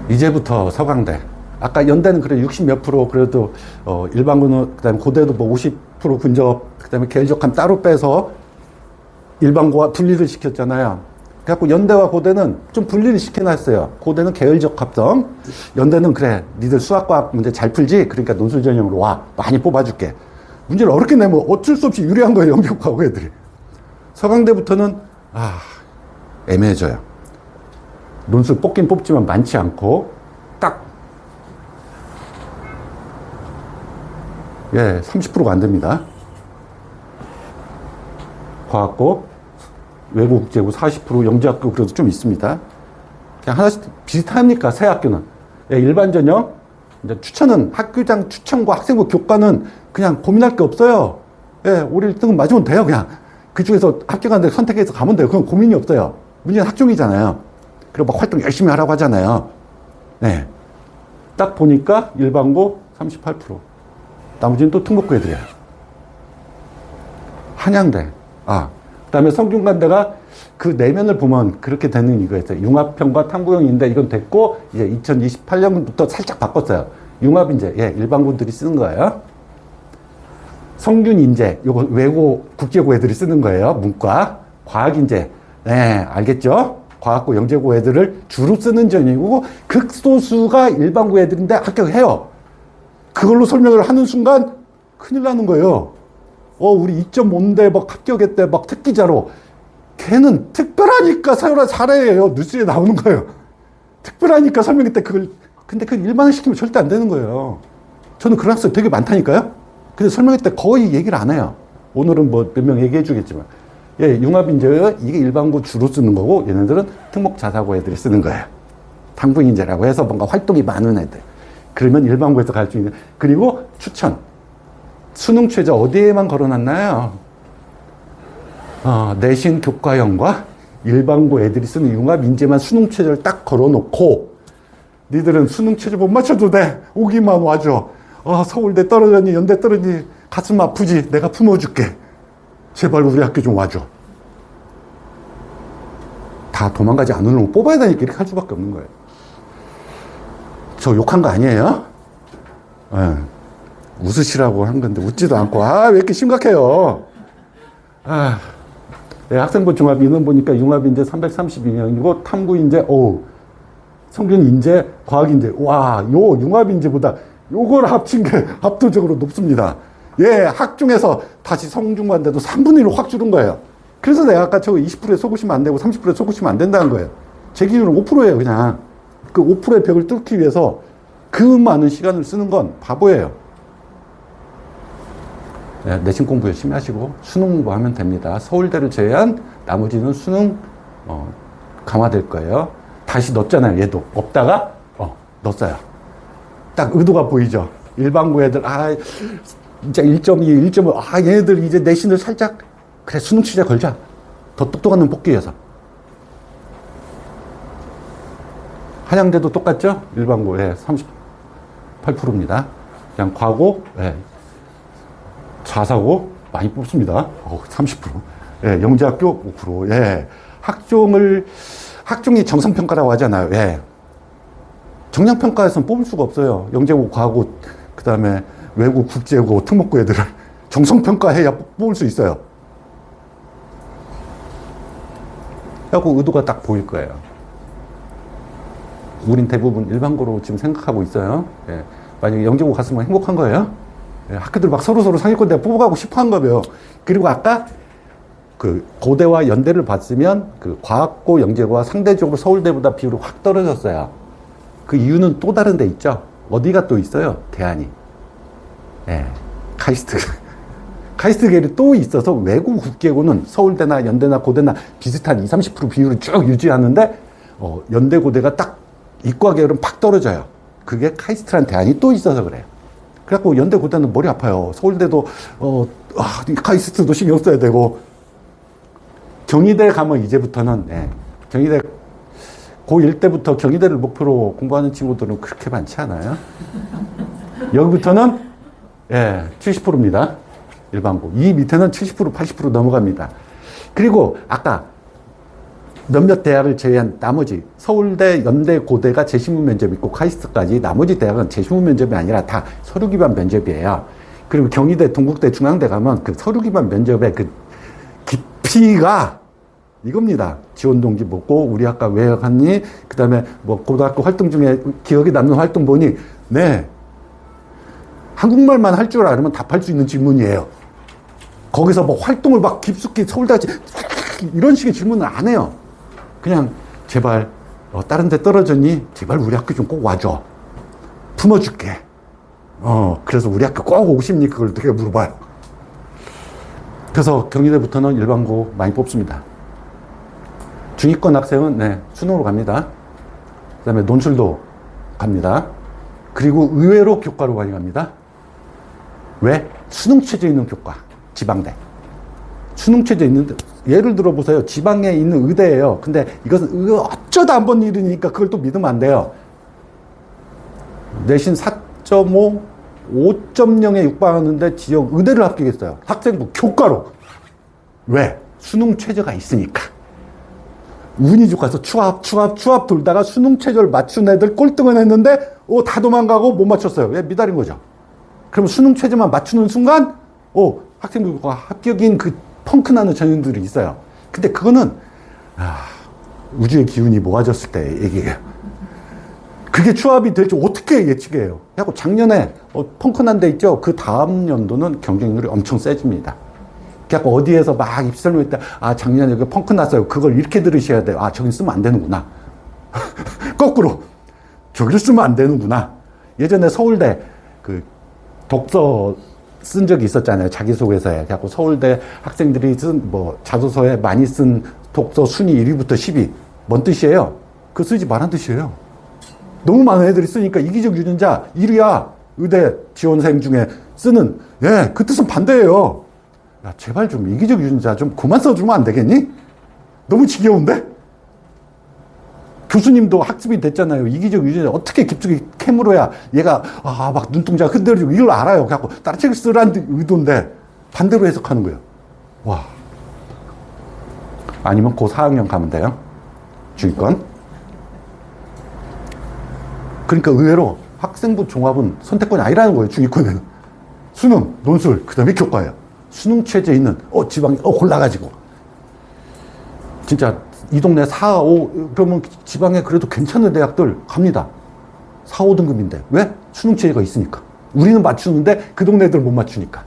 이제부터 서강대. 아까 연대는 그래 60 몇 프로 그래도 일반고는 그다음에 고대도 뭐 50% 근접 그다음에 계열적함 따로 빼서 일반고와 분리를 시켰잖아요. 그래갖고 연대와 고대는 좀 분리를 시켜놨어요. 고대는 계열적 합성, 연대는 그래 니들 수학과학 문제 잘 풀지? 그러니까 논술 전형으로 와 많이 뽑아줄게. 문제를 어렵게 내면 어쩔 수 없이 유리한 거예요. 연격하고 애들이. 서강대부터는 애매해져요. 논술 뽑긴 뽑지만 많지 않고 딱 30%가 안 됩니다. 과학고, 외고, 국제고 40%, 영재학교 그래도 좀 있습니다. 그냥 하나씩 비슷합니까? 새 학교는. 일반 전형, 이제 추천은 학교장 추천과 학생부 교과는 그냥 고민할 게 없어요. 올해 1등은 맞으면 돼요. 그냥 그 중에서 합격하는데 선택해서 가면 돼요. 그건 고민이 없어요. 문제는 학종이잖아요. 그리고 막 활동 열심히 하라고 하잖아요. 네. 딱 보니까 일반고 38%. 나머지는 또 특목고 애들이야. 한양대. 그 다음에 성균관대가 그 내면을 보면 그렇게 되는 이거였어요. 융합형과 탐구형인데 이건 됐고, 이제 2028년부터 살짝 바꿨어요. 융합인재. 일반고들이 쓰는 거예요. 성균인재. 요거 외고, 국제고 애들이 쓰는 거예요. 문과. 과학인재. 네, 알겠죠? 과학고, 영재고 애들을 주로 쓰는 전형이고, 극소수가 일반고 애들인데 합격해요. 그걸로 설명을 하는 순간 큰일 나는 거예요. 우리 2.5인데 막 합격했대, 막 특기자로. 걔는 특별하니까 사례예요. 뉴스에 나오는 거예요. 특별하니까 설명했대, 그걸. 근데 그걸 일반화시키면 절대 안 되는 거예요. 저는 그런 학생 되게 많다니까요? 근데 설명할 때 거의 얘기를 안 해요. 오늘은 뭐 몇 명 얘기해 주겠지만. 융합인재, 이게 일반고 주로 쓰는 거고, 얘네들은 특목자사고 애들이 쓰는 거예요. 탐구인재라고 해서 뭔가 활동이 많은 애들. 그러면 일반고에서 갈 수 있는. 그리고 추천. 수능 최저 어디에만 걸어놨나요? 내신 교과형과 일반고 애들이 쓰는 융합인재만 수능 최저를 딱 걸어놓고, 니들은 수능 최저 못 맞춰도 돼. 오기만 와줘. 서울대 떨어졌니, 연대 떨어졌니, 가슴 아프지? 내가 품어줄게. 제발 우리 학교 좀 와줘. 다 도망가지 않으려면 뽑아야 되니까 이렇게 할 수밖에 없는 거예요. 저 욕한 거 아니에요? 웃으시라고 한 건데 웃지도 않고 왜 이렇게 심각해요. 네, 학생부 종합 인원 보니까 융합인재 332명이고 탐구인재 성균인재 과학인재 요 융합인재보다 요걸 합친 게 압도적으로 높습니다. 학중에서 다시 성중반대도 3분의 1로 확 줄은 거예요. 그래서 내가 아까 저 20%에 속으시면 안 되고 30%에 속으시면 안 된다는 거예요. 제 기준은 5%예요, 그냥. 그 5%의 벽을 뚫기 위해서 그 많은 시간을 쓰는 건 바보예요. 내신 공부 열심히 하시고 수능 공부하면 됩니다. 서울대를 제외한 나머지는 수능 강화될 거예요. 다시 넣었잖아요. 얘도 없다가 넣었어요. 딱 의도가 보이죠. 일반고 애들 진짜 1.2, 1.5 얘네들 이제 내신을 살짝 그래 수능 취재 걸자. 더 똑똑한 놈 뽑기 위해서. 한양대도 똑같죠? 일반고 38%입니다. 그냥 과고 자사고 많이 뽑습니다. 30%. 영재학교 5%. 학종이 정성평가라고 하잖아요. 정량평가에서는 뽑을 수가 없어요. 영재고, 과고, 그 다음에 외고, 국제고, 특목고 애들을 정성평가해야 뽑을 수 있어요. 그래갖고 의도가 딱 보일 거예요. 우린 대부분 일반고로 지금 생각하고 있어요. 만약에 영재고 갔으면 행복한 거예요. 학교들 막 서로 상위권대 뽑아가고 싶어 한 거예요. 그리고 아까 그 고대와 연대를 봤으면 그 과학고 영재고와 상대적으로 서울대보다 비율이 확 떨어졌어요. 그 이유는 또 다른 데 있죠. 어디가 또 있어요? 대안이. 카이스트계열이 또 있어서 외국 국계고는 서울대나 연대나 고대나 비슷한 20, 30% 비율을 쭉 유지하는데 연대 고대가 딱 이과계열은 팍 떨어져요. 그게 카이스트란 대안이 또 있어서 그래요. 그래갖고 연대 고대는 머리 아파요. 서울대도 카이스트도 신경 써야 되고 경희대 가면 이제부터는 경희대 고1 때부터 경희대를 목표로 공부하는 친구들은 그렇게 많지 않아요. 여기부터는 70%입니다. 일반고. 이 밑에는 70%, 80% 넘어갑니다. 그리고 아까 몇몇 대학을 제외한 나머지 서울대, 연대, 고대가 재신문 면접 있고 카이스트까지 나머지 대학은 재신문 면접이 아니라 다 서류 기반 면접이에요. 그리고 경희대, 동국대, 중앙대 가면 그 서류 기반 면접의 그 깊이가 이겁니다. 지원 동기 묻고 우리 학과 왜 갔니? 그 다음에 뭐 고등학교 활동 중에 기억에 남는 활동 보니 한국말만 할 줄 알면 답할 수 있는 질문이에요. 거기서 뭐 활동을 막 깊숙이 서울대같이 이런 식의 질문을 안 해요. 그냥 제발 다른 데 떨어졌니? 제발 우리 학교 좀 꼭 와줘. 품어줄게. 그래서 우리 학교 꼭 오고 싶니? 그걸 되게 물어봐요. 그래서 경희대부터는 일반고 많이 뽑습니다. 중위권 학생은 수능으로 갑니다. 그 다음에 논술도 갑니다. 그리고 의외로 교과로 많이 갑니다. 왜? 수능 체제 있는 교과. 지방대. 수능 체제 있는데 예를 들어 보세요. 지방에 있는 의대예요. 근데 이것은 어쩌다 한 번 일이니까 그걸 또 믿으면 안 돼요. 내신 4.5, 5.0에 육박하는데 지역 의대를 합격했어요. 학생부 교과로. 왜? 수능 최저가 있으니까. 운이 좋아서 추합 돌다가 수능 최저를 맞춘 애들 꼴등은 했는데 다 도망가고 못 맞췄어요. 왜? 미달인 거죠. 그럼 수능 최저만 맞추는 순간 학생부가 합격인 그 펑크나는 전형들이 있어요. 근데 그거는 우주의 기운이 모아졌을 때 얘기예요. 그게 추합이 될지 어떻게 예측해요? 하고 작년에 펑크난 데 있죠. 그 다음 연도는 경쟁률이 엄청 세집니다. 그래서 어디에서 막 입시 설명할 때 작년에 여기 펑크 났어요. 그걸 이렇게 들으셔야 돼요. 저기 쓰면 안 되는구나. 거꾸로 저기를 쓰면 안 되는구나. 예전에 서울대 그 독서 쓴 적이 있었잖아요. 자기소개서에. 그래서 서울대 학생들이 쓴 자소서에 많이 쓴 독서 순위 1위부터 10위. 뭔 뜻이에요? 그거 쓰지 말란 뜻이에요. 너무 많은 애들이 쓰니까 이기적 유전자 1위야. 의대 지원생 중에 쓰는. 그 뜻은 반대예요. 야, 제발 좀 이기적 유전자 좀 그만 써주면 안 되겠니? 너무 지겨운데? 교수님도 학습이 됐잖아요. 이기적 유전자 어떻게 깊숙이 캐물어야 얘가 막 눈동자 흔들리고 이걸 알아요. 그래갖고 다른 책을 쓰라는 의도인데 반대로 해석하는 거예요. 와. 아니면 고 4학년 가면 돼요. 중위권. 그러니까 의외로 학생부 종합은 선택권이 아니라는 거예요. 중위권에는. 수능, 논술, 그 다음에 교과예요. 수능 체제에 있는, 지방이, 골라가지고. 진짜, 이 동네 4, 5, 그러면 지방에 그래도 괜찮은 대학들 갑니다. 4, 5등급인데. 왜? 수능 체제가 있으니까. 우리는 맞추는데 그 동네들 못 맞추니까.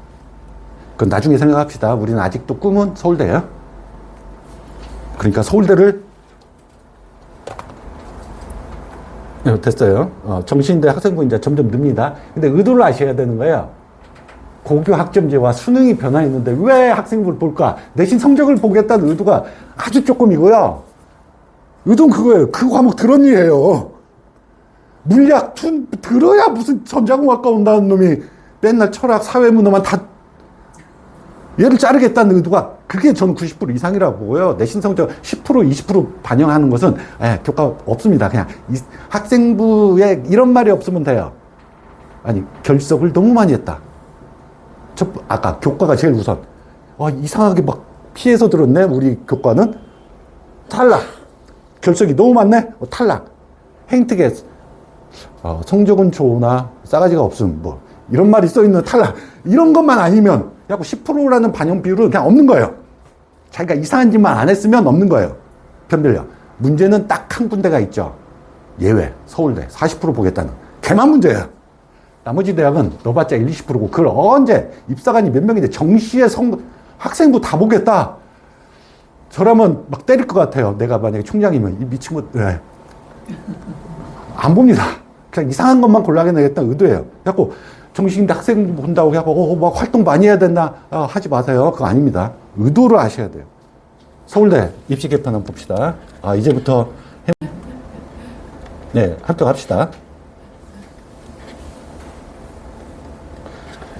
그건 나중에 생각합시다. 우리는 아직도 꿈은 서울대예요. 그러니까 서울대를 됐어요. 정신대 학생부 이제 점점 늡니다. 근데 의도를 아셔야 되는 거예요. 고교 학점제와 수능이 변화했는데 왜 학생부를 볼까? 내신 성적을 보겠다는 의도가 아주 조금이고요. 의도는 그거예요. 그 과목 들었니예요. 물리학 들어야 무슨 전자공학과 온다는 놈이 맨날 철학, 사회문화만 다 얘를 자르겠다는 의도가 그게 저는 90% 이상이라고 보고요. 내신 성적 10%, 20% 반영하는 것은 교과 없습니다. 그냥 학생부에 이런 말이 없으면 돼요. 아니 결석을 너무 많이 했다. 아까 교과가 제일 우선. 이상하게 막 피해서 들었네. 우리 교과는 탈락. 결석이 너무 많네. 탈락. 행특에 성적은 좋으나 싸가지가 없음. 뭐 이런 말이 써있는 탈락. 이런 것만 아니면 약 10%라는 반영 비율은 그냥 없는 거예요. 자기가 이상한 짓만 안 했으면 없는 거예요. 편별력. 문제는 딱 한 군데가 있죠. 예외. 서울대. 40% 보겠다는. 걔만 문제예요. 나머지 대학은 넣어봤자 1, 20%고 그걸 언제 입사관이 몇 명인데 정시에 학생부 다 보겠다. 저라면 막 때릴 것 같아요. 내가 만약에 총장이면 이 미친 것 안 봅니다. 그냥 이상한 것만 골라내겠다는 의도예요. 그래갖고 정시인데 학생부 본다고 해갖고 막 활동 많이 해야 된다. 하지 마세요. 그거 아닙니다. 의도를 아셔야 돼요. 서울대 입시 개편 한번 봅시다. 이제부터 합격합시다.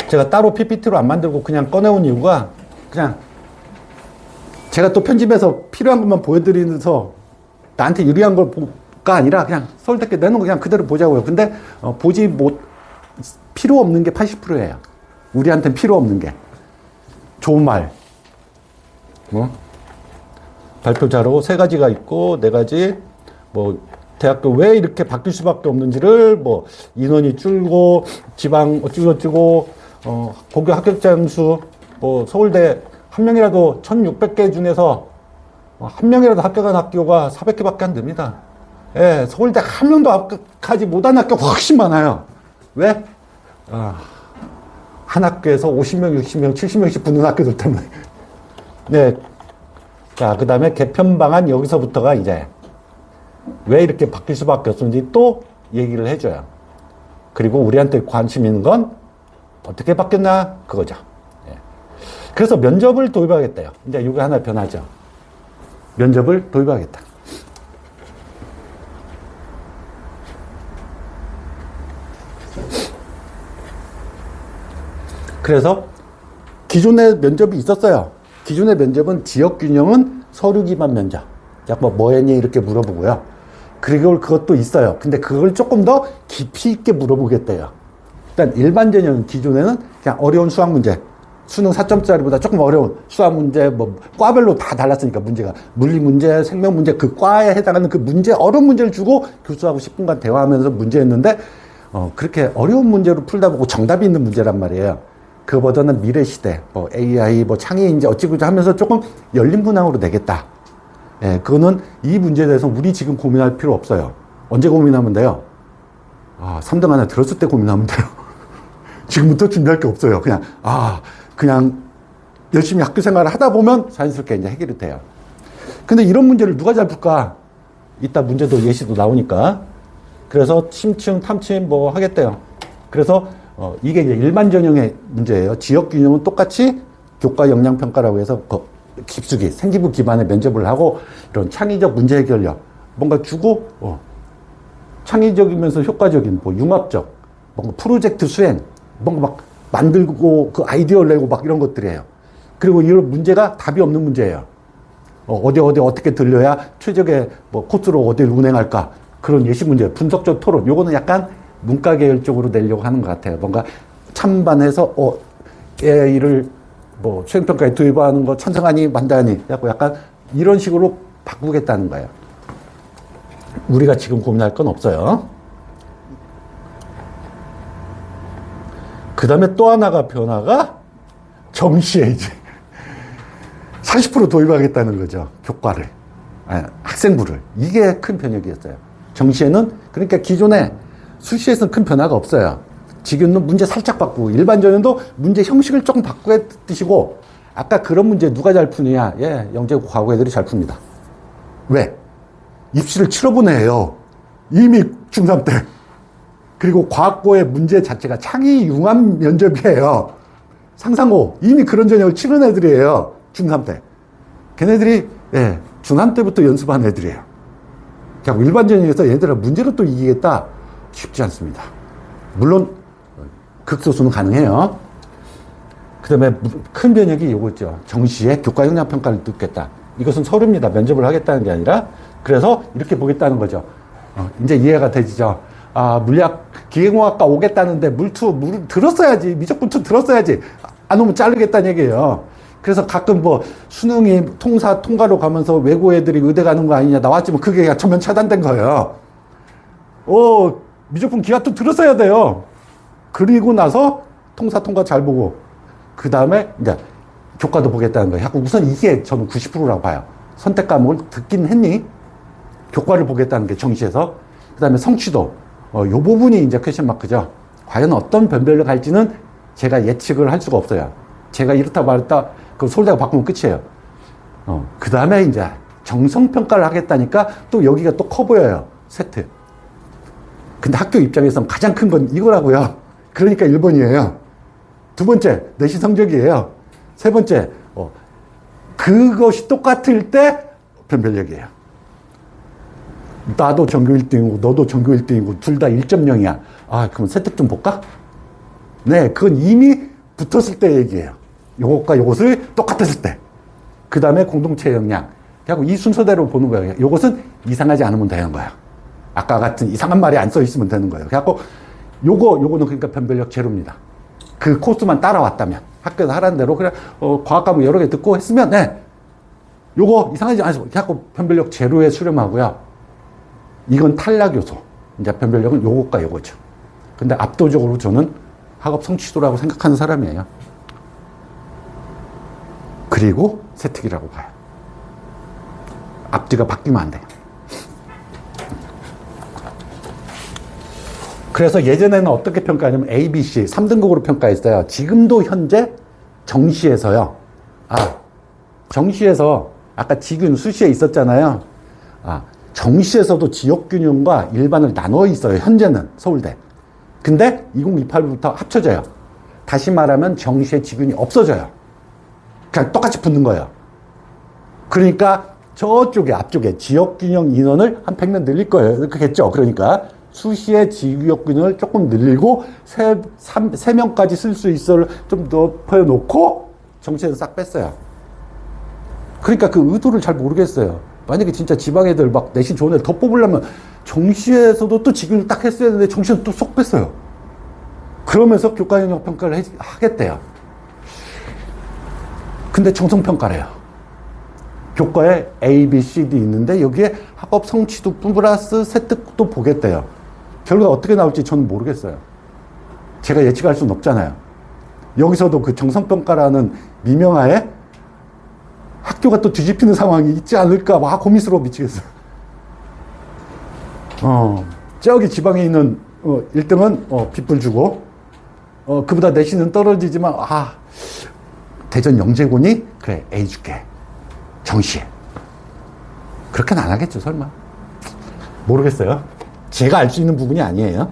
제가 따로 PPT로 안 만들고 그냥 꺼내온 이유가 그냥 제가 또 편집해서 필요한 것만 보여드리면서 나한테 유리한 걸가 아니라 그냥 서울대께 내놓은 거 그냥 그대로 보자고요. 근데 필요 없는 게 80%예요. 우리한테는 필요 없는 게. 좋은 말. 발표 자료 3가지가 있고 4가지 대학교 왜 이렇게 바뀔 수밖에 없는지를 인원이 줄고 지방 어쩌고저쩌고 고교 합격자 수 서울대 한 명이라도 1600개 중에서 한 명이라도 합격한 학교가 400개밖에 안 됩니다. 서울대 한 명도 합격하지 못한 학교 훨씬 많아요. 왜? 한 학교에서 50명, 60명, 70명씩 붙는 학교들 때문에. 자, 그 다음에 개편 방안 여기서부터가 이제 왜 이렇게 바뀔 수밖에 없는지 또 얘기를 해줘요. 그리고 우리한테 관심 있는 건 어떻게 바뀌었나? 그거죠. 그래서 면접을 도입하겠대요. 이제 이게 하나 변하죠. 면접을 도입하겠다. 그래서 기존에 면접이 있었어요. 기존의 면접은 지역균형은 서류 기반 면접. 뭐 했니? 이렇게 물어보고요. 그리고 그것도 있어요. 근데 그걸 조금 더 깊이 있게 물어보겠대요. 일단 일반 전형은 기존에는 그냥 어려운 수학 문제, 수능 4점짜리보다 조금 어려운 수학 문제, 과별로 다 달랐으니까 문제가. 물리 문제, 생명 문제, 그 과에 해당하는 그 문제, 어려운 문제를 주고 교수하고 10분간 대화하면서 문제했는데, 그렇게 어려운 문제로 풀다 보고 정답이 있는 문제란 말이에요. 그거보다는 미래 시대, AI, 창의 인재 어찌고저 하면서 조금 열린 문항으로 내겠다. 그거는 이 문제에 대해서 우리 지금 고민할 필요 없어요. 언제 고민하면 돼요? 3등 안에 들었을 때 고민하면 돼요. 지금부터 준비할 게 없어요. 그냥 열심히 학교 생활을 하다 보면 자연스럽게 이제 해결이 돼요. 근데 이런 문제를 누가 잘 풀까? 이따 문제도 예시도 나오니까. 그래서 심층, 탐침 하겠대요. 그래서 이게 이제 일반 전형의 문제예요. 지역 균형은 똑같이 교과 역량 평가라고 해서 깊숙이 생기부 기반의 면접을 하고 이런 창의적 문제 해결력 뭔가 주고 창의적이면서 효과적인 융합적 뭔가 프로젝트 수행 뭔가 막 만들고 그 아이디어를 내고 막 이런 것들이에요. 그리고 이런 문제가 답이 없는 문제예요. 어디 어떻게 들려야 최적의 코스로 어디를 운행할까 그런 예시 문제 분석적 토론 요거는 약간 문과 계열 쪽으로 내려고 하는 것 같아요. 뭔가 찬반해서 AI를 수행평가에 도입하는 거 찬성하니 반대하니 약간 이런 식으로 바꾸겠다는 거예요. 우리가 지금 고민할 건 없어요. 그 다음에 또 하나가 변화가 정시에 이제 40% 도입하겠다는 거죠. 교과를. 아니, 학생부를. 이게 큰 변혁이었어요. 정시에는 그러니까 기존에 수시에서는 큰 변화가 없어요. 지금은 문제 살짝 바꾸고 일반 전형도 문제 형식을 조금 바꾸게 뜻이고 아까 그런 문제 누가 잘 푸느냐? 예, 영재고 과거 애들이 잘 풉니다. 왜? 입시를 치러본 애예요. 이미 중3 때. 그리고 과학고의 문제 자체가 창의 융합 면접이에요. 상상고 이미 그런 전형을 치른 애들이에요. 중3 때. 걔네들이 예, 중3 때부터 연습한 애들이에요. 그냥 일반 전형에서 얘들아 문제로 또 이기겠다? 쉽지 않습니다. 물론 극소수는 가능해요. 그 다음에 큰 변혁이 요거죠. 정시에 교과 역량 평가를 듣겠다. 이것은 서류입니다. 면접을 하겠다는 게 아니라 그래서 이렇게 보겠다는 거죠. 이제 이해가 되시죠? 아, 물리학, 기계공학과 오겠다는데 물 들었어야지. 미적분2 들었어야지. 안 오면 자르겠다는 얘기예요. 그래서 가끔 뭐 수능이 통과로 가면서 외고 애들이 의대 가는 거 아니냐 나왔지만 그게 전면 차단된 거예요. 미적분 기하2 들었어야 돼요. 그리고 나서 통과 잘 보고 그 다음에 이제 교과도 보겠다는 거예요. 우선 이게 저는 90%라고 봐요. 선택 과목을 듣긴 했니? 교과를 보겠다는 게 정시에서. 그 다음에 성취도. 요 부분이 이제 퀘션 마크죠. 과연 어떤 변별을 갈지는 제가 예측을 할 수가 없어요. 제가 이렇다 말했다, 그 서울대가 바꾸면 끝이에요. 그 다음에 이제 정성평가를 하겠다니까 또 여기가 또 커 보여요. 세트. 근데 학교 입장에서는 가장 큰 건 이거라고요. 그러니까 1번이에요. 두 번째, 내신 성적이에요. 세 번째, 그것이 똑같을 때 변별력이에요. 나도 전교 1등이고 너도 전교 1등이고 둘 다 1.0이야. 아, 그럼 세특 좀 볼까? 네, 그건 이미 붙었을 때 얘기예요. 요것과 요것을 똑같았을 때. 그 다음에 공동체 역량. 그리고 이 순서대로 보는 거예요. 요것은 이상하지 않으면 되는 거예요. 아까 같은 이상한 말이 안 써 있으면 되는 거예요. 그래갖고 요거는 그러니까 변별력 제로입니다. 그 코스만 따라왔다면. 학교에서 하라는 대로 그냥 과학 과목 여러 개 듣고 했으면 네. 요거 이상하지 않으면 그래갖고 변별력 제로에 수렴하고요. 이건 탈락 요소. 이제 변별력은 요것과 요거죠. 근데 압도적으로 저는 학업 성취도라고 생각하는 사람이에요. 그리고 세특이라고 봐요. 앞뒤가 바뀌면 안 돼요. 그래서 예전에는 어떻게 평가하냐면 A, B, C 3등급으로 평가했어요. 지금도 현재 정시에서요. 정시에서 아까 지균 수시에 있었잖아요. 정시에서도 지역균형과 일반을 나눠 있어요. 현재는 서울대. 근데 2028부터 합쳐져요. 다시 말하면 정시에 지균이 없어져요. 그냥 똑같이 붙는 거예요. 그러니까 저쪽에 앞쪽에 지역균형 인원을 한 100명 늘릴 거예요. 그렇겠죠. 그러니까 수시의 지역균형을 조금 늘리고 3명까지 쓸 수 있어를 좀 높여놓고 정시에서 싹 뺐어요. 그러니까 그 의도를 잘 모르겠어요. 만약에 진짜 지방 애들 막 내신 좋은 애들 더 뽑으려면 정시에서도 또 지균을 딱 했어야 되는데 정시에서 또 쏙 뺐어요. 그러면서 교과 영역 평가를 하겠대요. 근데 정성평가래요. 교과에 A, B, C, D 있는데 여기에 학업 성취도 플러스 세특도 보겠대요. 결과가 어떻게 나올지 저는 모르겠어요. 제가 예측할 수는 없잖아요. 여기서도 그 정성평가라는 미명하에 학교가 또 뒤집히는 상황이 있지 않을까 막 고민스러워 미치겠어요. 저기 지방에 있는 1등은 빚불 주고 그보다 내신은 떨어지지만 대전 영재군이 그래 A 줄게 정시에 그렇게는 안 하겠죠 설마. 모르겠어요. 제가 알 수 있는 부분이 아니에요.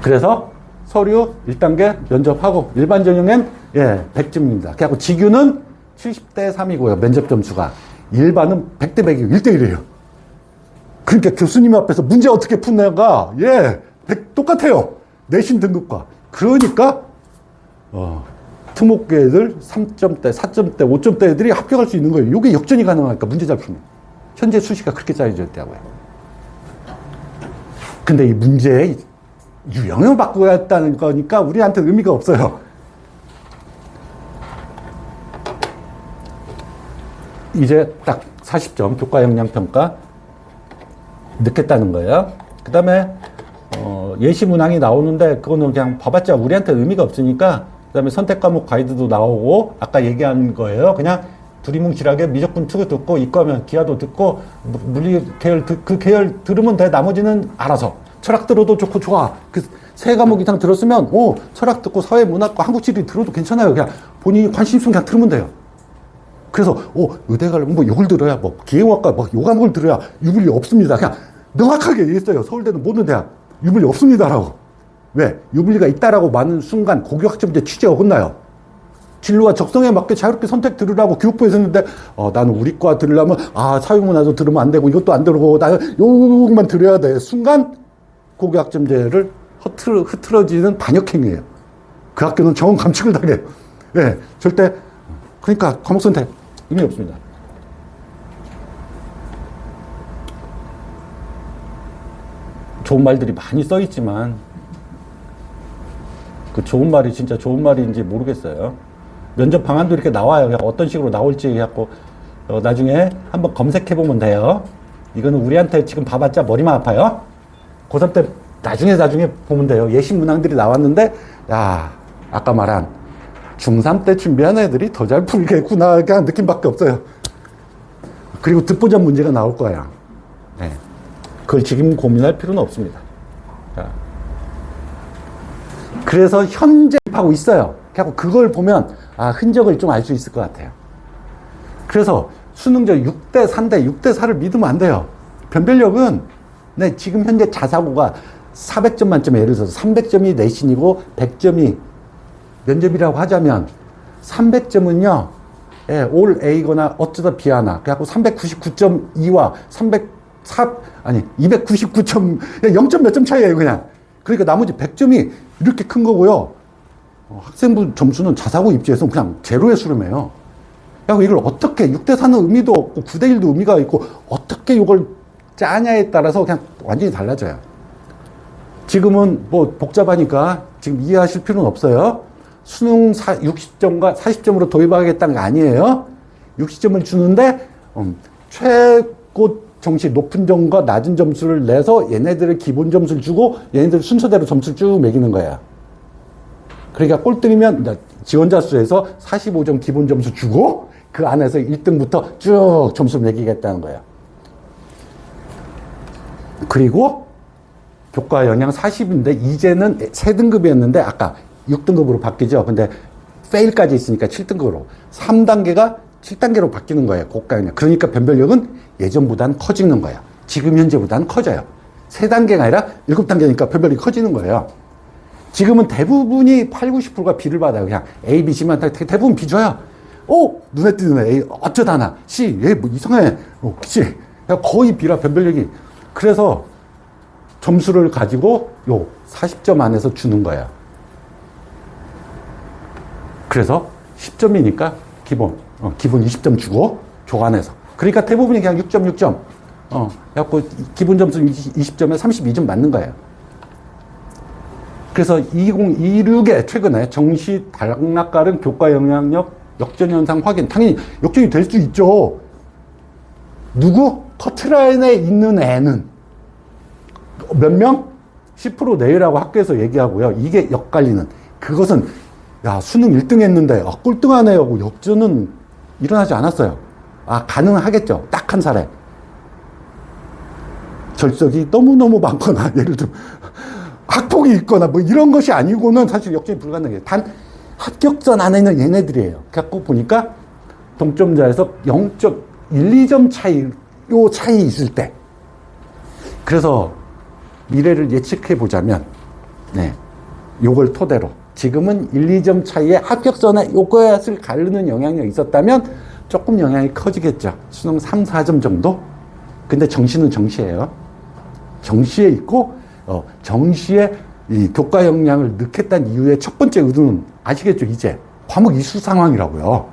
그래서 서류 1단계 면접하고 일반 전형엔 100점입니다. 그래갖고 지규는 70대 3이고요. 면접 점수가. 일반은 100대 100이고 1대1이에요. 그러니까 교수님 앞에서 문제 어떻게 푸냐가 100 똑같아요. 내신 등급과. 그러니까 특목고 애들 3점대, 4점대, 5점대 애들이 합격할 수 있는 거예요. 이게 역전이 가능하니까 문제 잘 푸면. 현재 수시가 그렇게 짜여져 있다고요. 근데 이 문제의 유형을 바꾸겠다는 거니까 우리한테 의미가 없어요. 이제 딱 40점 교과 역량 평가 넣겠다는 거예요. 그 다음에 예시 문항이 나오는데 그거는 그냥 봐봤자 우리한테 의미가 없으니까 그다음에 선택 과목 가이드도 나오고 아까 얘기한 거예요. 그냥 두리뭉실하게 미적분 투 듣고 이과면 기하도 듣고 물리 계열 그 계열 들으면 돼. 나머지는 알아서. 철학 들어도 좋고 좋아. 그 세 과목 이상 들었으면 철학 듣고 사회 문학과 한국 지리 들어도 괜찮아요. 그냥 본인이 관심 있으면 그냥 들으면 돼요. 그래서 의대 가려면 뭐 이걸 들어야 뭐 기계공학과 뭐 요 과목을 들어야 유불리 없습니다. 그냥 명확하게 얘기했어요. 서울대는 모든 대학 유불리 없습니다라고. 왜? 유불리가 있다라고 많은 순간 고교학점제 취지가 어긋나요. 진로와 적성에 맞게 자유롭게 선택 들으라고 교육부에서 했는데 나는 우리과 들으려면 사회문화도 들으면 안 되고 이것도 안 들고 나는 요것만 들어야 돼. 순간 고교학점제를 흐트러지는 반역행위예요. 그 학교는 정원 감축을 당해요. 예, 절대 그러니까 과목 선택 의미 없습니다. 좋은 말들이 많이 써 있지만 그 좋은 말이 진짜 좋은 말인지 모르겠어요. 면접 방안도 이렇게 나와요. 어떤 식으로 나올지 해갖고 나중에 한번 검색해 보면 돼요. 이거는 우리한테 지금 봐봤자 머리만 아파요. 고3 때 나중에 보면 돼요. 예시 문항들이 나왔는데 아까 말한 중3 때 준비한 애들이 더 잘 풀겠구나 그냥 느낌밖에 없어요. 그리고 듣보잡 문제가 나올 거야. 네. 그걸 지금 고민할 필요는 없습니다. 자. 그래서 현재 하고 있어요. 그걸 보면 흔적을 좀 알 수 있을 것 같아요. 그래서 수능적 6대 4인데 6대 4를 믿으면 안 돼요. 변별력은 지금 현재 자사고가 400점 만점에 예를 들어서 300점이 내신이고 100점이 면접이라고 하자면 300점은요. 올 A거나 어쩌다 B 하나. 그래갖고 399.2와 299점 0점 몇 점 차이예요 그냥. 그러니까 나머지 100점이 이렇게 큰 거고요. 학생부 점수는 자사고 입지에서 그냥 제로의 수렴이에요. 그리고 이걸 어떻게 6대 4는 의미도 없고 9대 1도 의미가 있고 어떻게 이걸 짜냐에 따라서 그냥 완전히 달라져요. 지금은 뭐 복잡하니까 지금 이해하실 필요는 없어요. 수능 60점과 40점으로 도입하겠다는 게 아니에요. 60점을 주는데 최고 정시 높은 점과 낮은 점수를 내서 얘네들의 기본 점수를 주고 얘네들 순서대로 점수를 쭉 매기는 거야. 그러니까 꼴등이면 지원자 수에서 45점 기본 점수 주고 그 안에서 1등부터 쭉 점수 매기겠다는 거야. 그리고 교과 영양 40인데 이제는 3등급이었는데 아까 6등급으로 바뀌죠. 근데 페일까지 있으니까 7등급으로 3단계가 7단계로 바뀌는 거예요. 고가 영양. 그러니까 변별력은 예전보다는 커지는 거예요. 지금 현재보다는 커져요. 3단계가 아니라 7단계니까 변별력이 커지는 거예요. 지금은 대부분이 8, 90%가 B를 받아요. 그냥 A, B, C만 대부분 B 줘요. 눈에 띄는 A 어쩌다 하나 C 얘 뭐 이상해. 그치? 거의 B라 변별력이. 그래서 점수를 가지고 40점 안에서 주는 거예요. 그래서 10점이니까 기본 20점 주고 조간해서. 그러니까 대부분이 그냥 6점, 6점. 그래갖고 기본 점수 20점에 32점 맞는 거예요. 그래서 2026에 최근에 정시 단락가른 교과 영향력 역전 현상 확인. 당연히 역전이 될 수 있죠. 누구? 커트라인에 있는 애는 몇 명? 10% 내외라고 학교에서 얘기하고요. 이게 역관리는. 그것은 수능 1등 했는데 꼴등하네 하고 역전은 일어나지 않았어요. 가능하겠죠. 딱 한 사례. 절석이 너무너무 많거나 예를 들면 학폭이 있거나 뭐 이런 것이 아니고는 사실 역전이 불가능해요. 단 합격선 안에는 얘네들이에요. 갖고 보니까 동점자에서 0.1, 2점 차이, 요 차이 있을 때. 그래서 미래를 예측해 보자면, 요걸 토대로 지금은 1, 2점 차이에 합격선에 요것을 가르는 영향력이 있었다면 조금 영향이 커지겠죠. 수능 3, 4점 정도? 근데 정시는 정시예요. 정시에 있고, 정시에 이 교과 역량을 넣겠다는 이유의 첫 번째 의도는 아시겠죠? 이제 과목 이수 상황이라고요.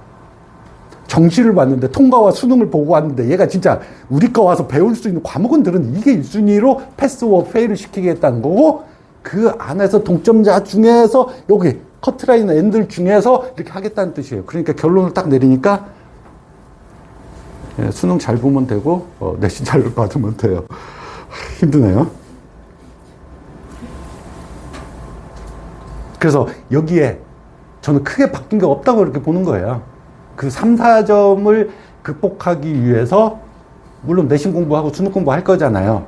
정시를 봤는데 통과와 수능을 보고 왔는데 얘가 진짜 우리 거 와서 배울 수 있는 과목은들은 이게 1순위로 패스와 페일을 시키겠다는 거고 그 안에서 동점자 중에서 여기 커트라인 N들 중에서 이렇게 하겠다는 뜻이에요. 그러니까 결론을 딱 내리니까 수능 잘 보면 되고 내신 잘 받으면 돼요. 힘드네요. 그래서 여기에 저는 크게 바뀐 게 없다고 이렇게 보는 거예요. 그 3, 4점을 극복하기 위해서 물론 내신 공부하고 수능 공부할 거잖아요.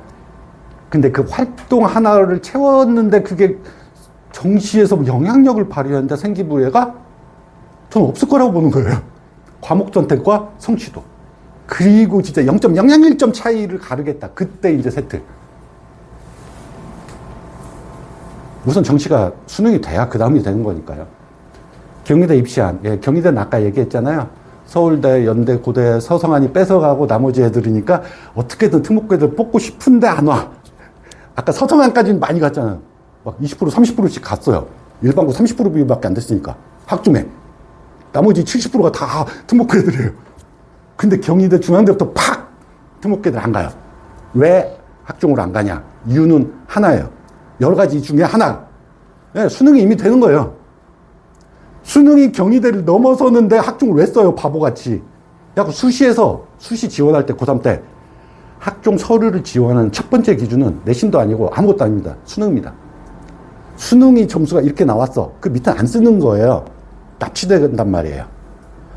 근데 그 활동 하나를 채웠는데 그게 정시에서 영향력을 발휘하는데 생기부여가 저는 없을 거라고 보는 거예요. 과목 선택과 성취도. 그리고 진짜 0.001점 차이를 가르겠다. 그때 이제 세트. 우선 정시가 수능이 돼야 그 다음이 되는 거니까요. 경희대 입시안. 예, 경희대는 아까 얘기했잖아요. 서울대, 연대, 고대, 서성한이 뺏어가고 나머지 애들이니까 어떻게든 특목고애들 뽑고 싶은데 안 와. 아까 서성한까지는 많이 갔잖아요. 막 20%, 30%씩 갔어요. 일반고 30% 비율밖에 안 됐으니까. 학중에. 나머지 70%가 다 특목고애들이에요. 근데 경희대 중앙대부터 팍! 특목고애들 안 가요. 왜 학종으로 안 가냐? 이유는 하나예요. 여러 가지 중에 하나. 네, 수능이 이미 되는 거예요. 수능이 경희대를 넘어서는데 학종을 왜 써요? 바보같이. 야, 수시 지원할 때, 고3 때 학종 서류를 지원하는 첫 번째 기준은 내신도 아니고 아무것도 아닙니다. 수능입니다. 수능이 점수가 이렇게 나왔어. 그 밑에 안 쓰는 거예요. 납치된단 말이에요.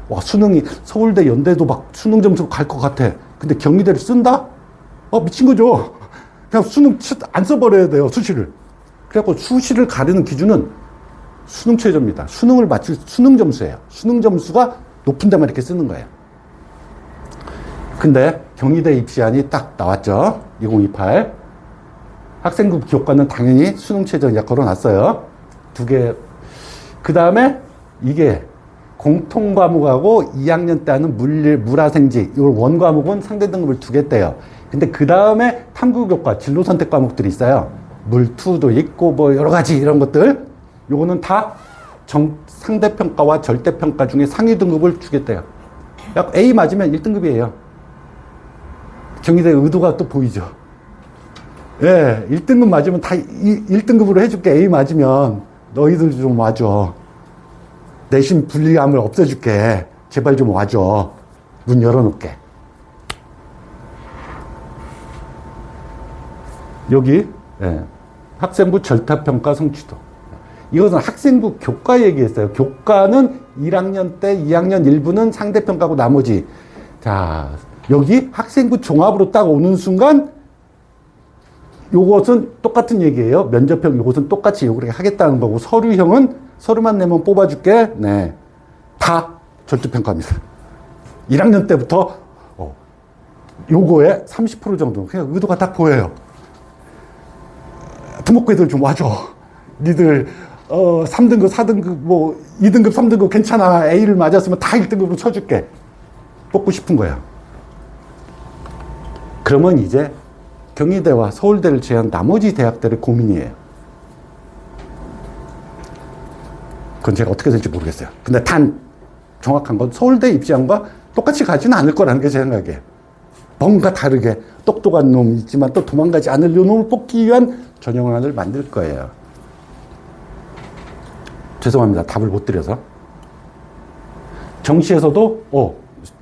와, 수능이 서울대, 연대도 막 수능 점수 갈 것 같아. 근데 경희대를 쓴다? 미친 거죠. 그냥 수능 안 써버려야 돼요, 수시를. 그래갖고 수시를 가르는 기준은 수능 최저입니다. 수능을 맞출 수능 점수예요. 수능 점수가 높은 데만 이렇게 쓰는 거예요. 근데 경희대 입시안이 딱 나왔죠. 2028. 학생부 교과는 당연히 수능 최저 이제 걸어놨어요. 2개. 그 다음에 이게 공통 과목하고 2학년 때 하는 물화생지, 이걸 원 과목은 상대 등급을 2개 떼요. 근데 그 다음에 탐구 교과, 진로 선택 과목들이 있어요. 물투도 있고 뭐 여러 가지 이런 것들. 요거는 다 상대평가와 절대평가 중에 상위 등급을 주겠대요. 약 A 맞으면 1등급이에요. 경희대 의도가 또 보이죠. 예, 1등급 맞으면 다 1등급으로 해줄게. A 맞으면 너희들 좀 와줘. 내신 불리함을 없애줄게. 제발 좀 와줘. 문 열어놓게. 여기 예, 학생부 절대평가 성취도. 이것은 학생부 교과 얘기했어요. 교과는 1학년 때 2학년 일부는 상대평가고 나머지. 자, 여기 학생부 종합으로 딱 오는 순간 요것은 똑같은 얘기예요. 면접형 요것은 똑같이 요렇게 하겠다는 거고, 서류형은 서류만 내면 뽑아줄게. 네, 다 절대평가입니다. 1학년 때부터 요거에 30% 정도. 그냥 의도가 딱 보여요. 특목고애들 좀 와줘. 니들 3등급, 4등급, 뭐 2등급, 3등급 괜찮아. A를 맞았으면 다 1등급으로 쳐줄게. 뽑고 싶은 거야. 그러면 이제 경희대와 서울대를 제외한 나머지 대학들의 고민이에요. 그건 제가 어떻게 될지 모르겠어요. 근데 단 정확한 건 서울대 입시안과 똑같이 가지는 않을 거라는 게 제 생각이에요. 뭔가 다르게 똑똑한 놈 있지만 또 도망가지 않을 요 놈을 뽑기 위한 전형안을 만들 거예요. 죄송합니다. 답을 못 드려서. 정시에서도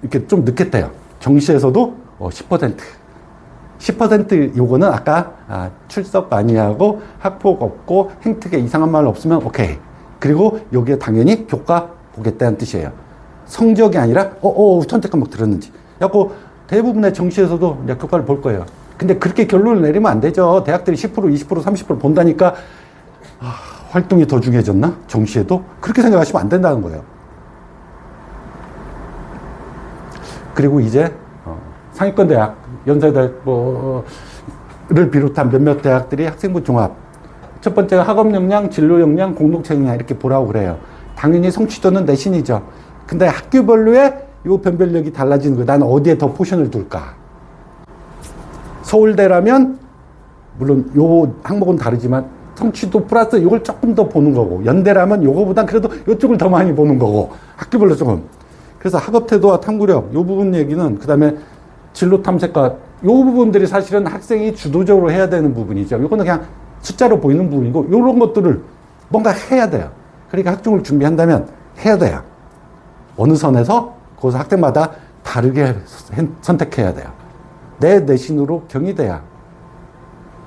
이렇게 좀 늦겠대요. 정시에서도 10%. 10% 요거는 아까 출석 많이 하고 학폭 없고 행특에 이상한 말 없으면 오케이. 그리고 여기에 당연히 교과 보겠다는 뜻이에요. 성적이 아니라 선택 과목 들었는지. 그래갖고 대부분의 정시에서도 교과를 볼 거예요. 근데 그렇게 결론을 내리면 안 되죠. 대학들이 10%, 20%, 30% 본다니까 활동이 더 중요해졌나? 정시에도? 그렇게 생각하시면 안 된다는 거예요. 그리고 이제 상위권 대학, 연세대 를 비롯한 몇몇 대학들이 학생부 종합. 첫 번째가 학업 역량, 진로 역량, 공동체 역량 이렇게 보라고 그래요. 당연히 성취도는 내신이죠. 근데 학교별로의 요 변별력이 달라지는 거예요. 난 어디에 더 포션을 둘까? 서울대라면 물론 요 항목은 다르지만 성취도 플러스 요걸 조금 더 보는 거고, 연대라면 요거보단 그래도 요쪽을 더 많이 보는 거고, 학교별로 조금. 그래서 학업태도와 탐구력 요 부분 얘기는, 그 다음에 진로 탐색과 요 부분들이 사실은 학생이 주도적으로 해야 되는 부분이죠. 요거는 그냥 숫자로 보이는 부분이고, 요런 것들을 뭔가 해야 돼요. 그러니까 학종을 준비한다면 해야 돼요. 어느 선에서 거기서 학생마다 다르게 선택해야 돼요. 내 내신으로 경희대야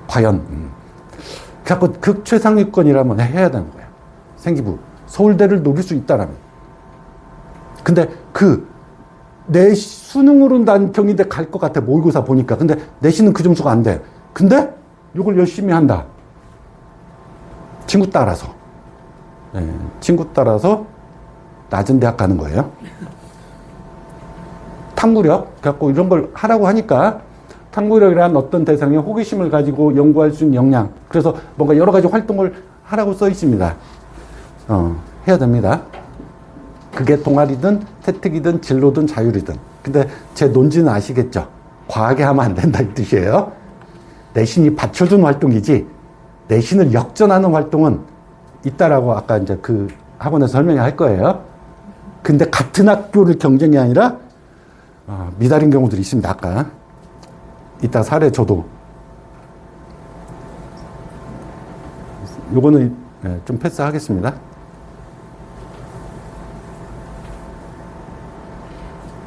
과연 그래서 극 최상위권이라면 해야 되는 거예요. 생기부. 서울대를 노릴 수 있다라면. 근데 내 수능으로는 난 경희대 갈 것 같아. 모의고사 보니까. 근데 내신은 그 점수가 안 돼. 근데 이걸 열심히 한다. 친구 따라서. 네, 친구 따라서 낮은 대학 가는 거예요. 탐구력. 그래갖고 이런 걸 하라고 하니까 탐구력이란 어떤 대상에 호기심을 가지고 연구할 수 있는 역량. 그래서 뭔가 여러 가지 활동을 하라고 써 있습니다. 해야 됩니다. 그게 동아리든 태특이든 진로든 자율이든. 근데 제 논지는 아시겠죠? 과하게 하면 안 된다 이 뜻이에요. 내신이 받쳐주는 활동이지 내신을 역전하는 활동은 있다라고 아까 이제 그 학원에서 설명할 거예요. 근데 같은 학교를 경쟁이 아니라 미달인 경우들이 있습니다. 아까 이따 사례 저도 요거는 좀 패스하겠습니다.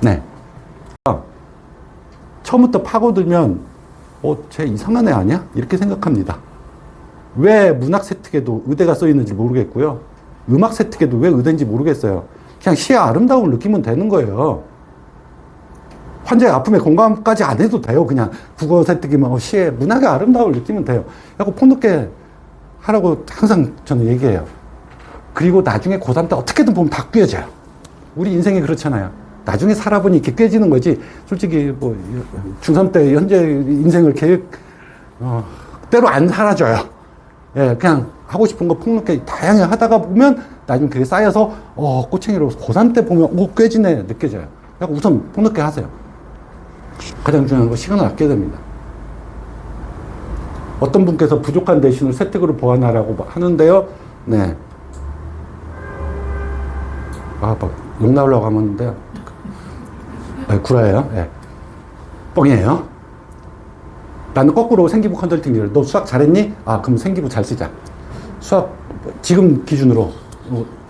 네. 처음부터 파고들면 쟤 이상한 애 아니야? 이렇게 생각합니다. 왜 문학 세특에도 의대가 써 있는지 모르겠고요. 음악 세특에도 왜 의대인지 모르겠어요. 그냥 시의 아름다움을 느끼면 되는 거예요. 환자의 아픔에 공감까지 안 해도 돼요. 그냥 국어 세특이면 시의 문학의 아름다움을 느끼면 돼요. 그래서 폭넓게 하라고 항상 저는 얘기해요. 그리고 나중에 고3 때 어떻게든 보면 다 꿰져요. 우리 인생이 그렇잖아요. 나중에 살아보니 이렇게 꿰지는 거지. 솔직히 뭐 중3 때 현재 인생을 때로 안 사라져요. 예, 그냥 하고 싶은 거 폭넓게 다양하게 하다가 보면 나중에 그게 쌓여서 꼬챙이로 고3 때 보면 꿰지네 느껴져요. 그러니까 우선 폭넓게 하세요. 가장 중요한 거 시간을 아껴야 됩니다. 어떤 분께서 부족한 내신을 세특으로 보완하라고 하는데요. 네. 욕 나오려고 하는데 구라예요. 네. 뻥이에요. 나는 거꾸로 생기부 컨설팅을 너 수학 잘했니? 그럼 생기부 잘 쓰자. 수학 지금 기준으로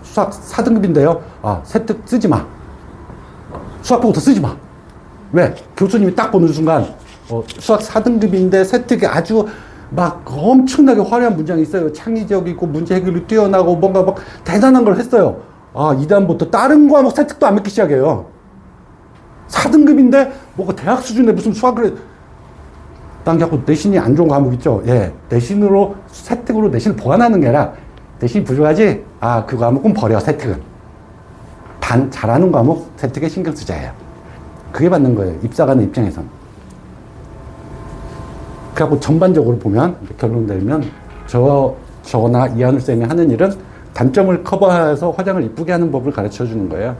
수학 4등급인데요. 세특 쓰지 마. 수학 보고 더 쓰지 마. 왜? 교수님이 딱 보는 순간 수학 4등급인데 세특이 아주 막 엄청나게 화려한 문장이 있어요. 창의적이고 문제 해결이 뛰어나고 뭔가 막 대단한 걸 했어요. 이 다음부터 다른 과목 세특도 안 맺기 시작해요. 4등급인데 뭐가 대학 수준의 무슨 수학을 해. 난 자꾸 내신이 안 좋은 과목 있죠. 예, 내신으로 세특으로 내신을 보완하는 게 아니라 내신이 부족하지. 그 과목은 버려 세특은. 단 잘하는 과목 세특에 신경 쓰자예요. 그게 맞는 거예요. 입사가는 입장에서는. 그래갖고 전반적으로 보면 결론 내리면 저나 이한울 쌤이 하는 일은 단점을 커버해서 화장을 이쁘게 하는 법을 가르쳐 주는 거예요.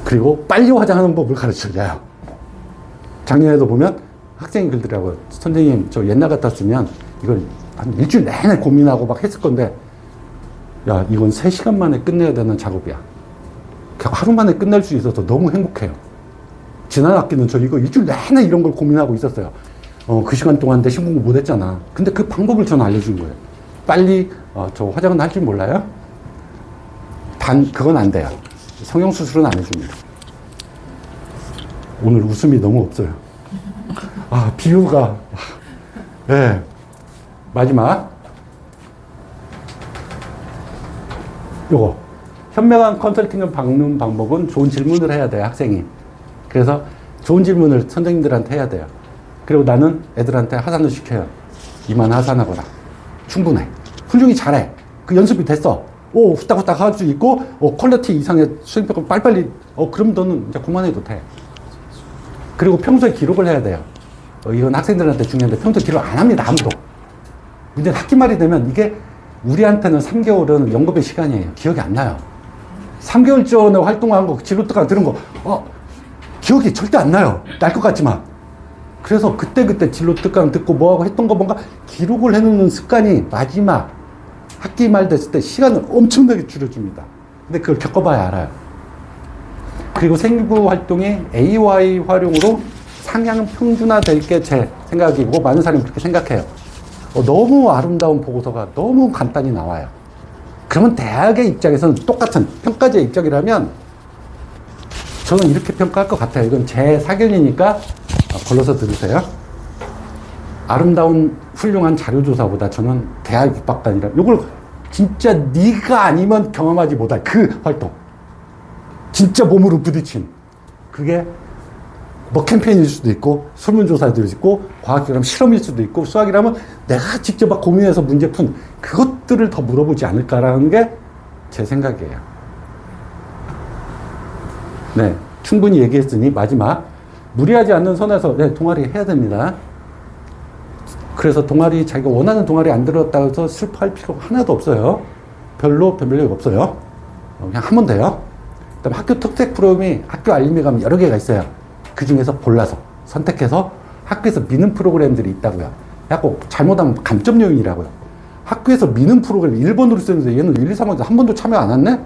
그리고 빨리 화장하는 법을 가르쳐 줘요. 작년에도 보면 학생이 그러더라고요. 선생님, 저 옛날 같았으면 이걸 한 일주일 내내 고민하고 막 했을 건데, 야, 이건 3시간 만에 끝내야 되는 작업이야. 그냥 하루 만에 끝낼 수 있어서 너무 행복해요. 지난 학기는 저 이거 일주일 내내 이런 걸 고민하고 있었어요. 그 시간 동안 내신 공부 못 했잖아. 근데 그 방법을 저는 알려준 거예요. 빨리, 저 화장은 할 줄 몰라요? 단, 그건 안 돼요. 성형수술은 안 해줍니다. 오늘 웃음이 너무 없어요. 비유가. 네. 마지막. 요거. 현명한 컨설팅을 받는 방법은 좋은 질문을 해야 돼요, 학생이. 그래서 좋은 질문을 선생님들한테 해야 돼요. 그리고 나는 애들한테 하산을 시켜요. 이만 하산하거라. 충분해. 훌륭히 잘해. 그 연습이 됐어. 후딱후딱 할 수 있고, 퀄리티 이상의 수행평가 빨리빨리, 그럼 너는 이제 그만해도 돼. 그리고 평소에 기록을 해야 돼요. 이건 학생들한테 중요한데 평소에 기록 안 합니다, 아무도. 근데 학기 말이 되면 이게 우리한테는 3개월은 연급의 시간이에요. 기억이 안 나요. 3개월 전에 활동한 거, 진로 특강 들은 거, 기억이 절대 안 나요. 날 것 같지만. 그래서 그때 진로 특강 듣고 뭐하고 했던 거 뭔가 기록을 해놓는 습관이 마지막 학기 말 됐을 때 시간을 엄청나게 줄여줍니다. 근데 그걸 겪어봐야 알아요. 그리고 생기부 활동이 AY 활용으로 상향 평준화될 게 제 생각이고 많은 사람이 그렇게 생각해요. 너무 아름다운 보고서가 너무 간단히 나와요. 그러면 대학의 입장에서는 똑같은 평가제 입장이라면 저는 이렇게 평가할 것 같아요. 이건 제 사견이니까 걸러서 들으세요. 아름다운 훌륭한 자료조사보다 저는 대학 입학단이라 이걸 진짜 네가 아니면 경험하지 못할 그 활동. 진짜 몸으로 부딪힌. 그게 뭐 캠페인일 수도 있고, 설문조사일 수도 있고, 과학이라면 실험일 수도 있고, 수학이라면 내가 직접 막 고민해서 문제 푼 그것들을 더 물어보지 않을까라는 게 제 생각이에요. 네, 충분히 얘기했으니 마지막 무리하지 않는 선에서 네, 동아리 해야 됩니다. 그래서 동아리 자기가 원하는 동아리 안 들었다고 해서 슬퍼할 필요가 하나도 없어요. 별로 변별력이 없어요. 그냥 하면 돼요. 그다음에 학교 특색 프로그램이 학교 알림에 가면 여러 개가 있어요. 그 중에서 골라서 선택해서 학교에서 미는 프로그램들이 있다고요. 약간 잘못하면 감점 요인이라고요. 학교에서 미는 프로그램 1번으로 쓰는데 얘는 1, 2, 3번에서 한 번도 참여 안 했네?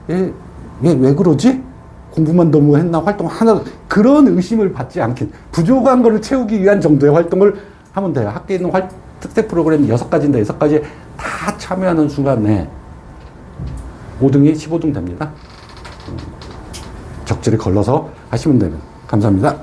얘 왜 그러지? 공부만 너무 했나? 활동 하나, 그런 의심을 받지 않긴. 부족한 거를 채우기 위한 정도의 활동을 하면 돼요. 학교에 있는 특색 프로그램 6가지인데 6가지 다 참여하는 순간에 5등이 15등 됩니다. 적절히 걸러서 하시면 됩니다. 감사합니다.